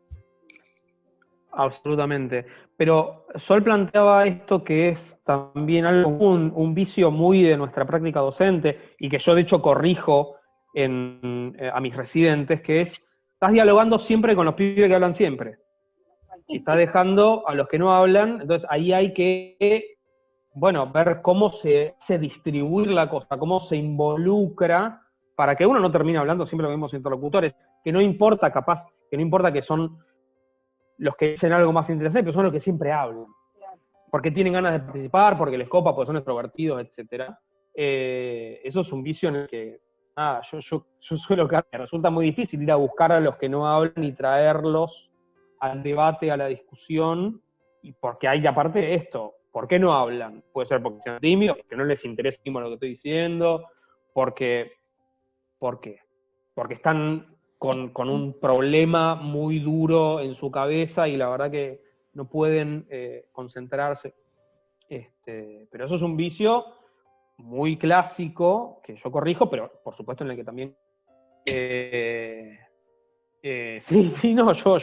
Absolutamente. Pero Sol planteaba esto que es también algo, un vicio muy de nuestra práctica docente, y que yo de hecho corrijo a mis residentes, que es, estás dialogando siempre con los pibes que hablan siempre. Y estás dejando a los que no hablan, entonces ahí hay que, bueno, ver cómo se distribuir la cosa, cómo se involucra, para que uno no termine hablando siempre los mismos interlocutores, que no importa que son los que dicen algo más interesante, pero son los que siempre hablan. Porque tienen ganas de participar, porque les copa, porque son extrovertidos, etc. eso es un vicio en el que, yo suelo caer. Me resulta muy difícil ir a buscar a los que no hablan y traerlos al debate, a la discusión, y porque hay aparte esto, ¿por qué no hablan? Puede ser porque sean tímidos, porque no les interesa lo que estoy diciendo, porque están con un problema muy duro en su cabeza y la verdad que no pueden concentrarse. Pero eso es un vicio muy clásico, que yo corrijo, pero por supuesto en el que también... sí, no, yo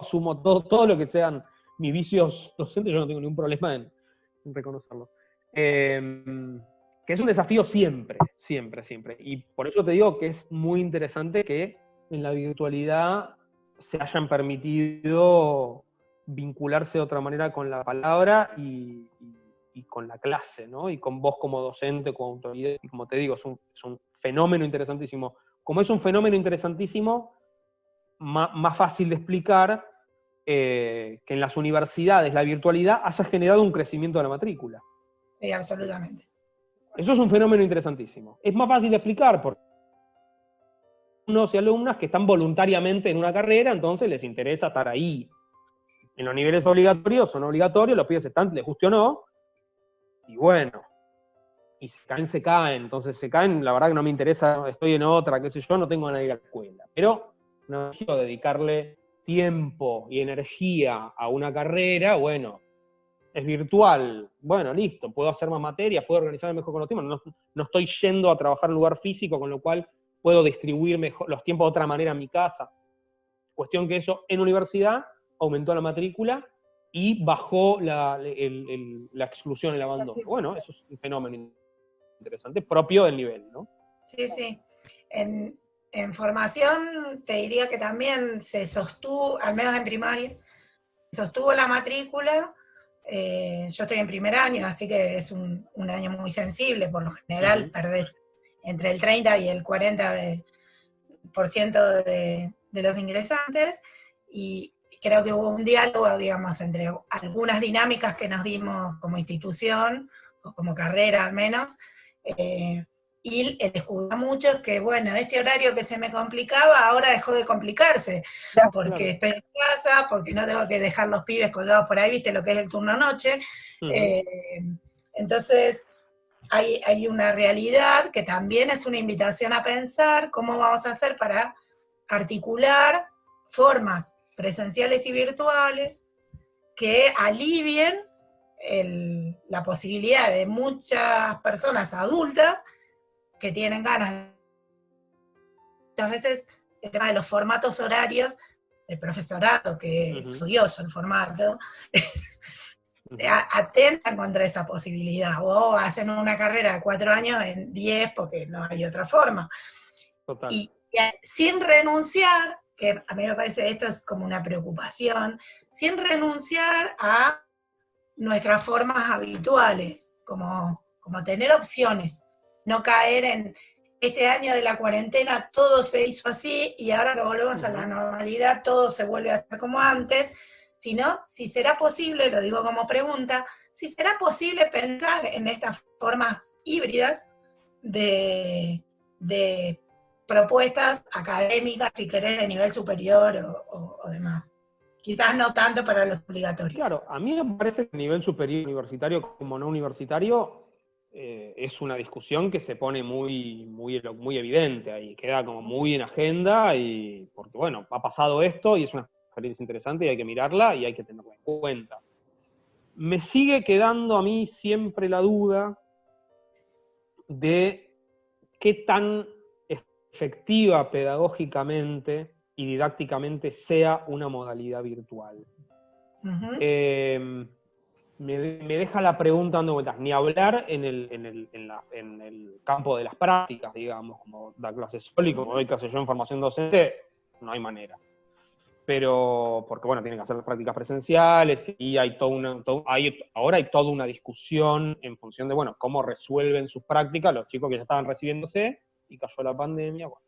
asumo todo lo que sean mis vicios docentes, yo no tengo ningún problema en reconocerlo. Que es un desafío siempre. Y por eso te digo que es muy interesante que en la virtualidad se hayan permitido vincularse de otra manera con la palabra y con la clase, ¿no? Y con vos como docente, como autoridad, y como te digo, es un fenómeno interesantísimo. Como es un fenómeno interesantísimo, más fácil de explicar que en las universidades la virtualidad haya generado un crecimiento de la matrícula. Sí, absolutamente. Eso es un fenómeno interesantísimo. Es más fácil de explicar porque alumnos y alumnas que están voluntariamente en una carrera, entonces les interesa estar ahí. En los niveles obligatorios son obligatorios, los pibes están, les guste o no, y bueno, y se caen, entonces se caen, la verdad que no me interesa, estoy en otra, qué sé yo, no tengo ganas de ir a la escuela. Pero no quiero dedicarle tiempo y energía a una carrera, bueno, es virtual, bueno, listo, puedo hacer más materias, puedo organizarme mejor con los temas, no estoy yendo a trabajar en un lugar físico, con lo cual puedo distribuir mejor los tiempos de otra manera en mi casa. Cuestión que eso en universidad aumentó la matrícula y bajó la exclusión, el abandono. Bueno, eso es un fenómeno interesante, propio del nivel, ¿no? Sí, sí. En formación te diría que también se sostuvo, al menos en primaria, sostuvo la matrícula. Yo estoy en primer año, así que es un año muy sensible, por lo general perdés entre el 30 y el 40% de los ingresantes, y creo que hubo un diálogo, digamos, entre algunas dinámicas que nos dimos como institución, o como carrera al menos, y descubrí mucho que, bueno, este horario que se me complicaba ahora dejó de complicarse, porque estoy en casa, porque no tengo que dejar los pibes colgados por ahí, viste lo que es el turno noche. Entonces, hay una realidad que también es una invitación a pensar cómo vamos a hacer para articular formas presenciales y virtuales que alivien la posibilidad de muchas personas adultas que tienen ganas. Muchas veces el tema de los formatos horarios del profesorado, que es odioso el formato, atentan contra esa posibilidad, o hacen una carrera de 4 años en 10 porque no hay otra forma. Total. Y sin renunciar, que a mí me parece esto es como una preocupación, sin renunciar a nuestras formas habituales, como tener opciones, no caer en este año de la cuarentena todo se hizo así y ahora que volvemos a la normalidad todo se vuelve a hacer como antes, sino si será posible, lo digo como pregunta, si será posible pensar en estas formas híbridas de propuestas académicas, si querés, de nivel superior o demás. Quizás no tanto para los obligatorios. Claro, a mí me parece que a nivel superior, universitario como no universitario, es una discusión que se pone muy evidente ahí, queda como muy en agenda, y porque bueno, ha pasado esto y es una experiencia interesante y hay que mirarla y hay que tenerla en cuenta. Me sigue quedando a mí siempre la duda de qué tan efectiva pedagógicamente y didácticamente sea una modalidad virtual. Me deja la pregunta dando vueltas, ni hablar en el campo de las prácticas, digamos, como da clases solo y como doy clases yo en formación docente, no hay manera. Pero, porque bueno, tienen que hacer las prácticas presenciales y hay ahora hay toda una discusión en función de, bueno, cómo resuelven sus prácticas los chicos que ya estaban recibiéndose y cayó la pandemia, bueno.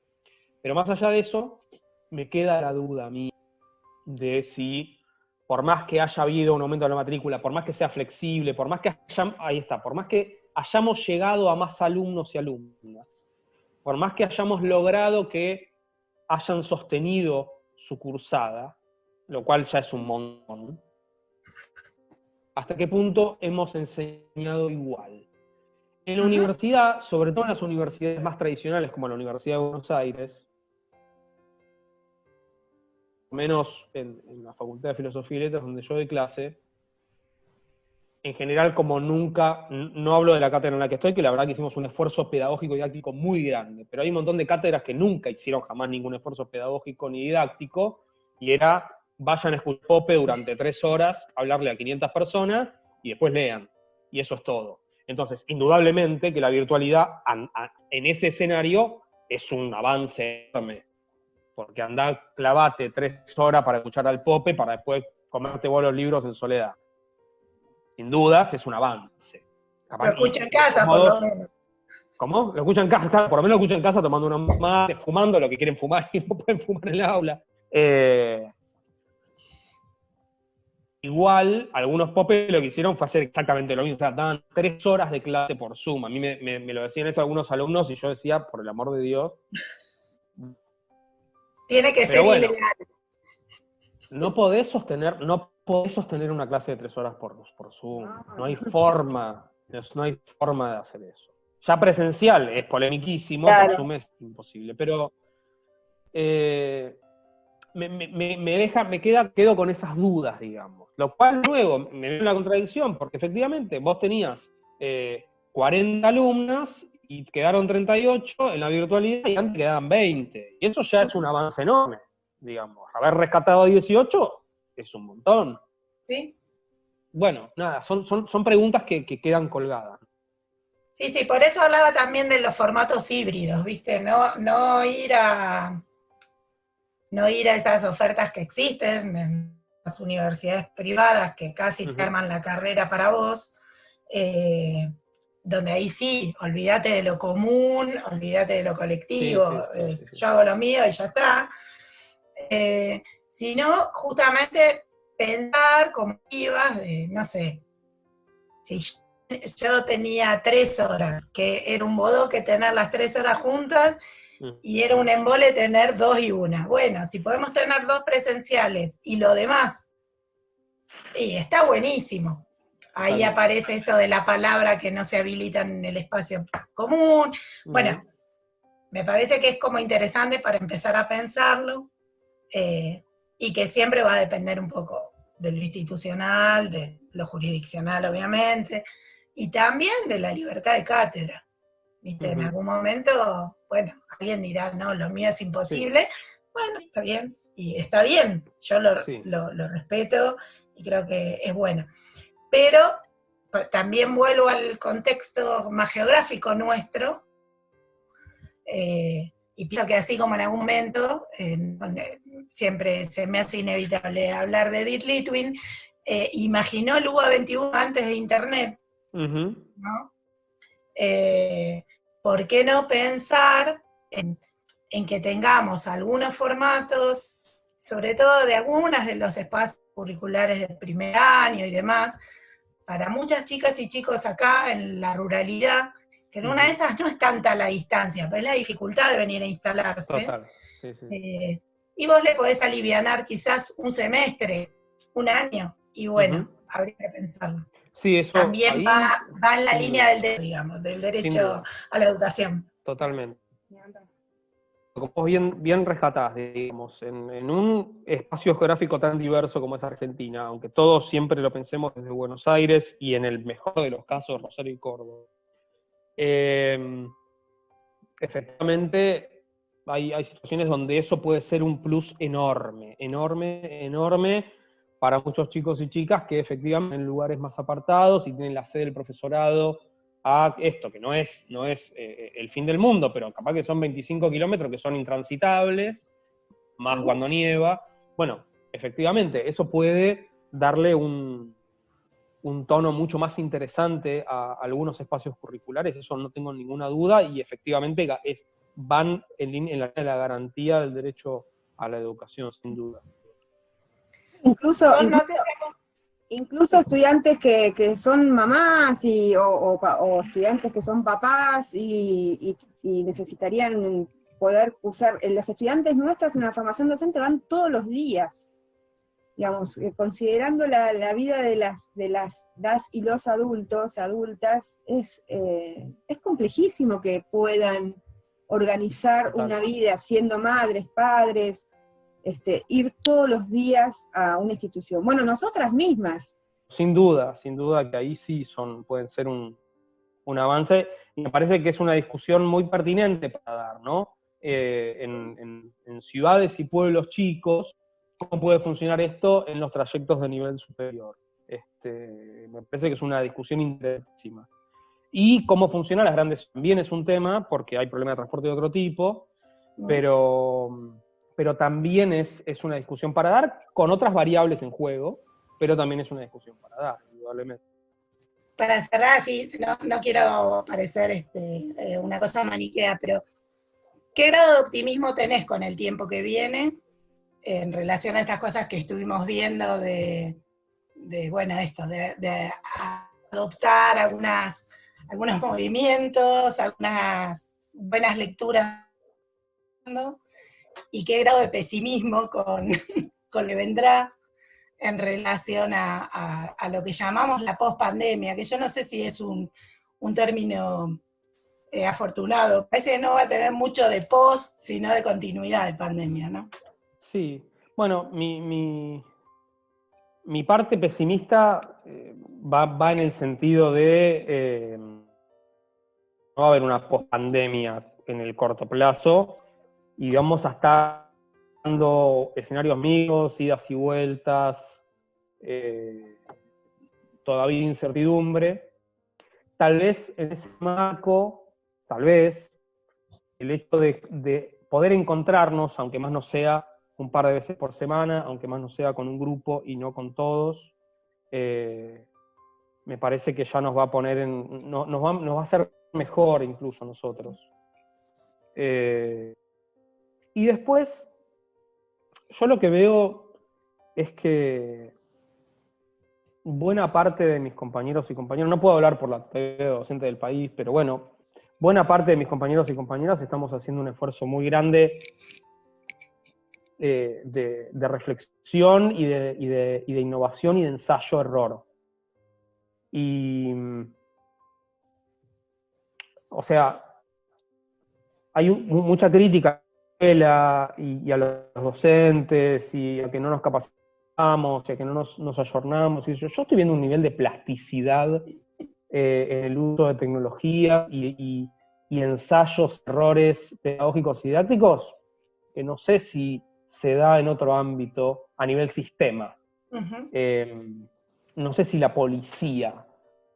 Pero más allá de eso, me queda la duda a mí de si, por más que haya habido un aumento de la matrícula, por más que sea flexible, por más que por más que hayamos llegado a más alumnos y alumnas, por más que hayamos logrado que hayan sostenido su cursada, lo cual ya es un montón, ¿hasta qué punto hemos enseñado igual? En la universidad, sobre todo en las universidades más tradicionales, como la Universidad de Buenos Aires, menos en la Facultad de Filosofía y Letras, donde yo doy clase, en general, como nunca, no hablo de la cátedra en la que estoy, que la verdad que hicimos un esfuerzo pedagógico y didáctico muy grande, pero hay un montón de cátedras que nunca hicieron jamás ningún esfuerzo pedagógico ni didáctico, y era, vayan a escuchar Pope durante 3 horas, hablarle a 500 personas, y después lean. Y eso es todo. Entonces, indudablemente que la virtualidad en ese escenario es un avance enorme, porque andá, clavate 3 horas para escuchar al Pope, para después comerte vos los libros en soledad. Sin dudas, es un avance. Lo escucho en casa, por lo menos. ¿Cómo? Lo escuchan en casa, por lo menos lo escuchan en casa tomando unos mates, fumando lo que quieren fumar y no pueden fumar en el aula. Igual, algunos popes lo que hicieron fue hacer exactamente lo mismo. O sea, daban 3 horas de clase por Zoom. A mí me lo decían esto algunos alumnos y yo decía, por el amor de Dios. Tiene que ser ilegal. No podés sostener una clase de 3 horas por Zoom. No hay forma. No hay forma de hacer eso. Ya presencial es polemiquísimo, claro. Por Zoom es imposible. Pero quedo con esas dudas, digamos. Lo cual luego me ve una contradicción, porque efectivamente vos tenías 40 alumnas y quedaron 38 en la virtualidad y antes quedaban 20. Y eso ya es un avance enorme, digamos. Haber rescatado 18 es un montón. ¿Sí? Bueno, nada, son preguntas que quedan colgadas. Sí, por eso hablaba también de los formatos híbridos, ¿viste? No ir a esas ofertas que existen en las universidades privadas que casi te arman la carrera para vos, donde ahí sí, olvídate de lo común, olvídate de lo colectivo, sí. Yo hago lo mío y ya está. Sino justamente pensar como ibas de, no sé, si yo tenía 3 horas, que era un bodoque tener las 3 horas juntas, y era un embole tener 2 y 1. Bueno, si podemos tener 2 presenciales y lo demás, y está buenísimo. Ahí aparece esto de la palabra que no se habilita en el espacio común. Bueno, me parece que es como interesante para empezar a pensarlo, y que siempre va a depender un poco de lo institucional, de lo jurisdiccional, obviamente, y también de la libertad de cátedra. ¿Viste? En algún momento, bueno, alguien dirá, no, lo mío es imposible. Sí. Bueno, está bien, y está bien, yo lo respeto y creo que es bueno. Pero también vuelvo al contexto más geográfico nuestro, y pienso que así como en algún momento, siempre se me hace inevitable hablar de Edith Litwin, imaginó el UBA 21 antes de Internet, ¿no? ¿Por qué no pensar en que tengamos algunos formatos, sobre todo de algunos de los espacios curriculares del primer año y demás, para muchas chicas y chicos acá en la ruralidad, que en una de esas no es tanta la distancia, pero es la dificultad de venir a instalarse. Total. Sí. Y vos le podés alivianar quizás un semestre, un año, y bueno, habría que pensarlo. Sí, eso también ahí, va en la línea del derecho a la educación. Totalmente. Como vos bien rescatás, digamos, en un espacio geográfico tan diverso como es Argentina, aunque todos siempre lo pensemos desde Buenos Aires y en el mejor de los casos Rosario y Córdoba, efectivamente hay situaciones donde eso puede ser un plus enorme para muchos chicos y chicas que efectivamente en lugares más apartados y tienen la sede del profesorado a esto, que no es el fin del mundo, pero capaz que son 25 kilómetros que son intransitables, más cuando nieva. Bueno, efectivamente, eso puede darle un tono mucho más interesante a algunos espacios curriculares, eso no tengo ninguna duda, y efectivamente van en la garantía del derecho a la educación, sin duda. Incluso Incluso estudiantes que son mamás o estudiantes que son papás y necesitarían poder usar, las estudiantes nuestras en la formación docente van todos los días, digamos, considerando la vida de las y los adultos, adultas, es complejísimo que puedan organizar una vida siendo madres, padres, ir todos los días a una institución. Bueno, nosotras mismas. Sin duda que ahí sí pueden ser un avance, y me parece que es una discusión muy pertinente para dar, ¿no? En ciudades y pueblos chicos, ¿cómo puede funcionar esto en los trayectos de nivel superior? Me parece que es una discusión interesantísima. Y cómo funcionan las grandes también es un tema, porque hay problemas de transporte de otro tipo, pero también es una discusión para dar, con otras variables en juego, pero también es una discusión para dar, indudablemente. Para cerrar, sí, no quiero parecer una cosa maniquea, pero ¿qué grado de optimismo tenés con el tiempo que viene en relación a estas cosas que estuvimos viendo de adoptar algunos movimientos, algunas buenas lecturas, ¿no? Y qué grado de pesimismo con le vendrá en relación a lo que llamamos la pospandemia, que yo no sé si es un término afortunado, parece que no va a tener mucho de post, sino de continuidad de pandemia, ¿no? Sí, bueno, mi parte pesimista va en el sentido de no va a haber una pospandemia en el corto plazo, y vamos a estar dando escenarios mixtos, idas y vueltas, todavía incertidumbre. Tal vez en ese marco, tal vez, el hecho de poder encontrarnos, aunque más no sea un par de veces por semana, aunque más no sea con un grupo y no con todos, me parece que ya nos va a poner nos va a hacer mejor incluso nosotros. Y después, yo lo que veo es que buena parte de mis compañeros y compañeras, no puedo hablar por la TV docente del país, pero bueno, buena parte de mis compañeros y compañeras estamos haciendo un esfuerzo muy grande de reflexión y de innovación y de ensayo-error. Y, o sea, hay mucha crítica a la escuela y a los docentes, y a que no nos capacitamos, y a que no nos ayornamos. Y yo estoy viendo un nivel de plasticidad en el uso de tecnología y ensayos, errores pedagógicos y didácticos, que no sé si se da en otro ámbito a nivel sistema. Uh-huh. No sé si la policía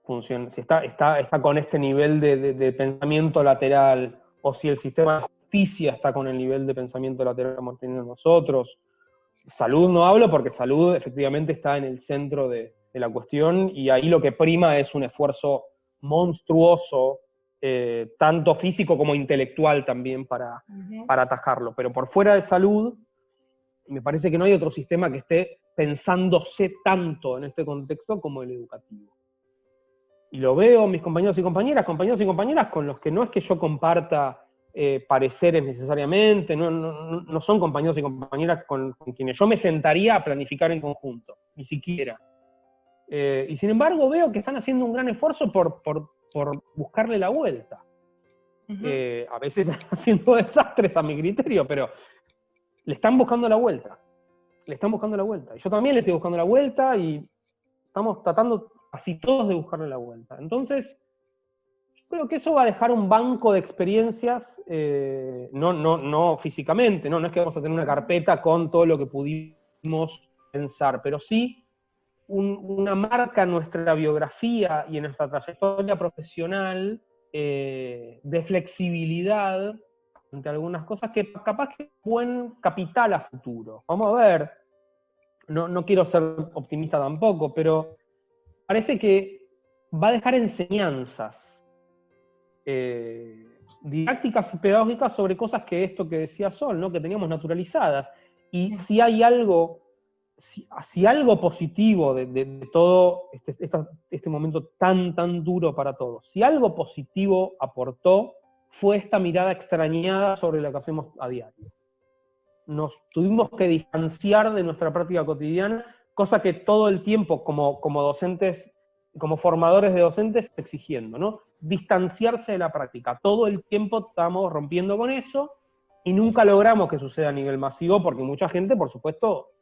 funciona, si está con este nivel de pensamiento lateral, o si el sistema de justicia está con el nivel de pensamiento lateral que estamos teniendo nosotros. Salud no hablo, porque salud efectivamente está en el centro de la cuestión, y ahí lo que prima es un esfuerzo monstruoso, tanto físico como intelectual también, para atajarlo. Pero por fuera de salud, me parece que no hay otro sistema que esté pensándose tanto en este contexto como el educativo. Y lo veo mis compañeros y compañeras con los que no es que yo comparta pareceres necesariamente, no son compañeros y compañeras con quienes yo me sentaría a planificar en conjunto, ni siquiera. Y sin embargo veo que están haciendo un gran esfuerzo por buscarle la vuelta. Uh-huh. A veces haciendo desastres a mi criterio, pero le están buscando la vuelta. Y yo también le estoy buscando la vuelta, y estamos tratando así todos de buscarle la vuelta. Entonces, yo creo que eso va a dejar un banco de experiencias, no físicamente, no es que vamos a tener una carpeta con todo lo que pudimos pensar, pero sí una marca en nuestra biografía y en nuestra trayectoria profesional de flexibilidad ante algunas cosas que capaz que es buen capital a futuro. Vamos a ver, no quiero ser optimista tampoco, pero parece que va a dejar enseñanzas didácticas y pedagógicas sobre cosas que esto que decía Sol, ¿no? Que teníamos naturalizadas. Y si hay algo si algo positivo de todo este momento tan duro para todos, si algo positivo aportó, fue esta mirada extrañada sobre lo que hacemos a diario. Nos tuvimos que distanciar de nuestra práctica cotidiana, cosa que todo el tiempo como docentes, como formadores de docentes, exigiendo, ¿no? Distanciarse de la práctica. Todo el tiempo estamos rompiendo con eso, y nunca logramos que suceda a nivel masivo, porque mucha gente, por supuesto,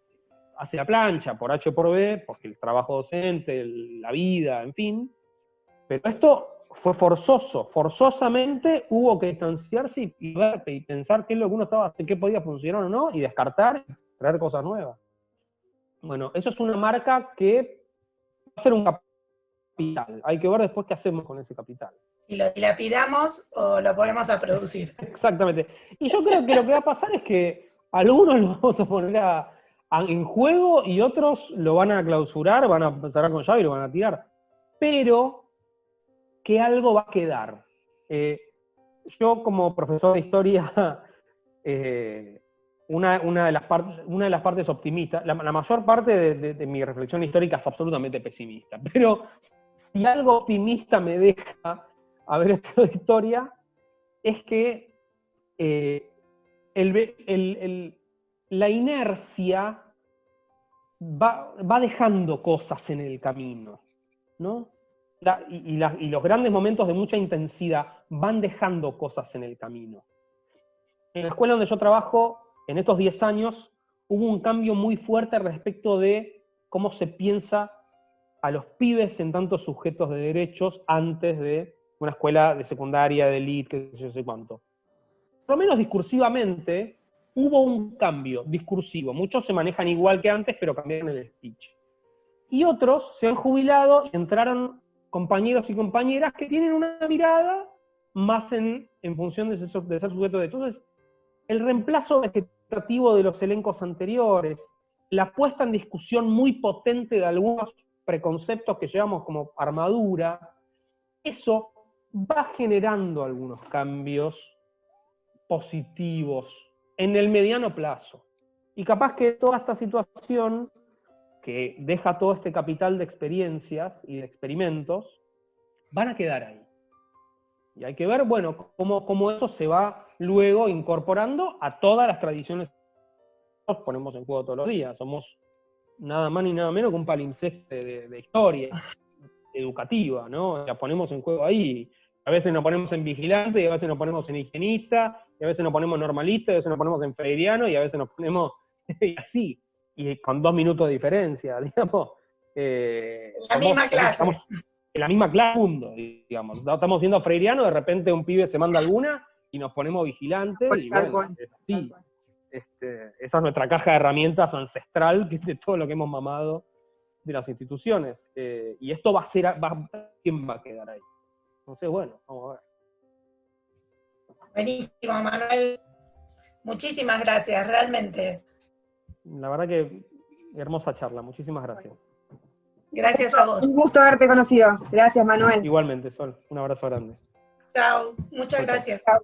hace la plancha, por H o por B, porque el trabajo docente, la vida, en fin. Pero esto fue forzoso, forzosamente hubo que distanciarse y ver y pensar qué es lo que uno estaba, qué podía funcionar o no, y descartar, traer cosas nuevas. Bueno, eso es una marca que va a ser un capital. Hay que ver después qué hacemos con ese capital. ¿Y lo dilapidamos o lo ponemos a producir? Exactamente. Y yo creo que lo que va a pasar es que algunos lo vamos a poner en juego y otros lo van a clausurar, van a cerrar con llave y lo van a tirar. Pero que algo va a quedar. Yo como profesor de historia, una de las partes optimistas, la mayor parte de mi reflexión histórica es absolutamente pesimista, pero si algo optimista me deja haber estudiado historia, es que la inercia va dejando cosas en el camino, ¿no? Y los grandes momentos de mucha intensidad van dejando cosas en el camino. En la escuela donde yo trabajo, en estos 10 años, hubo un cambio muy fuerte respecto de cómo se piensa a los pibes en tantos sujetos de derechos antes de una escuela de secundaria, de elite, que yo sé cuánto. Por lo menos discursivamente, hubo un cambio discursivo. Muchos se manejan igual que antes, pero cambiaron el speech. Y otros se han jubilado y entraron compañeros y compañeras que tienen una mirada más en función de ser sujeto de... Entonces, el reemplazo vegetativo de los elencos anteriores, la puesta en discusión muy potente de algunos preconceptos que llevamos como armadura, eso va generando algunos cambios positivos en el mediano plazo. Y capaz que toda esta situación que deja todo este capital de experiencias y de experimentos, van a quedar ahí. Y hay que ver, bueno, cómo eso se va luego incorporando a todas las tradiciones que nos ponemos en juego todos los días. Somos nada más ni nada menos que un palimpsesto de historia educativa, ¿no? La ponemos en juego ahí. A veces nos ponemos en vigilante, y a veces nos ponemos en higienista, y a veces nos ponemos normalista, y a veces nos ponemos en freiriano, y a veces nos ponemos así, y con 2 minutos de diferencia, digamos. La misma clase. Estamos en la misma clase del mundo, digamos. Estamos siendo freirianos, de repente un pibe se manda alguna, y nos ponemos vigilantes, y bueno, es así. Esa es nuestra caja de herramientas ancestral, que es de todo lo que hemos mamado de las instituciones. Y esto ¿quién va a quedar ahí? Entonces, bueno, vamos a ver. Buenísimo, Manuel. Muchísimas gracias, realmente. La verdad que hermosa charla, muchísimas gracias. Gracias a vos. Un gusto haberte conocido. Gracias, Manuel. Igualmente, Sol, un abrazo grande. Chao, muchas gracias. Chao.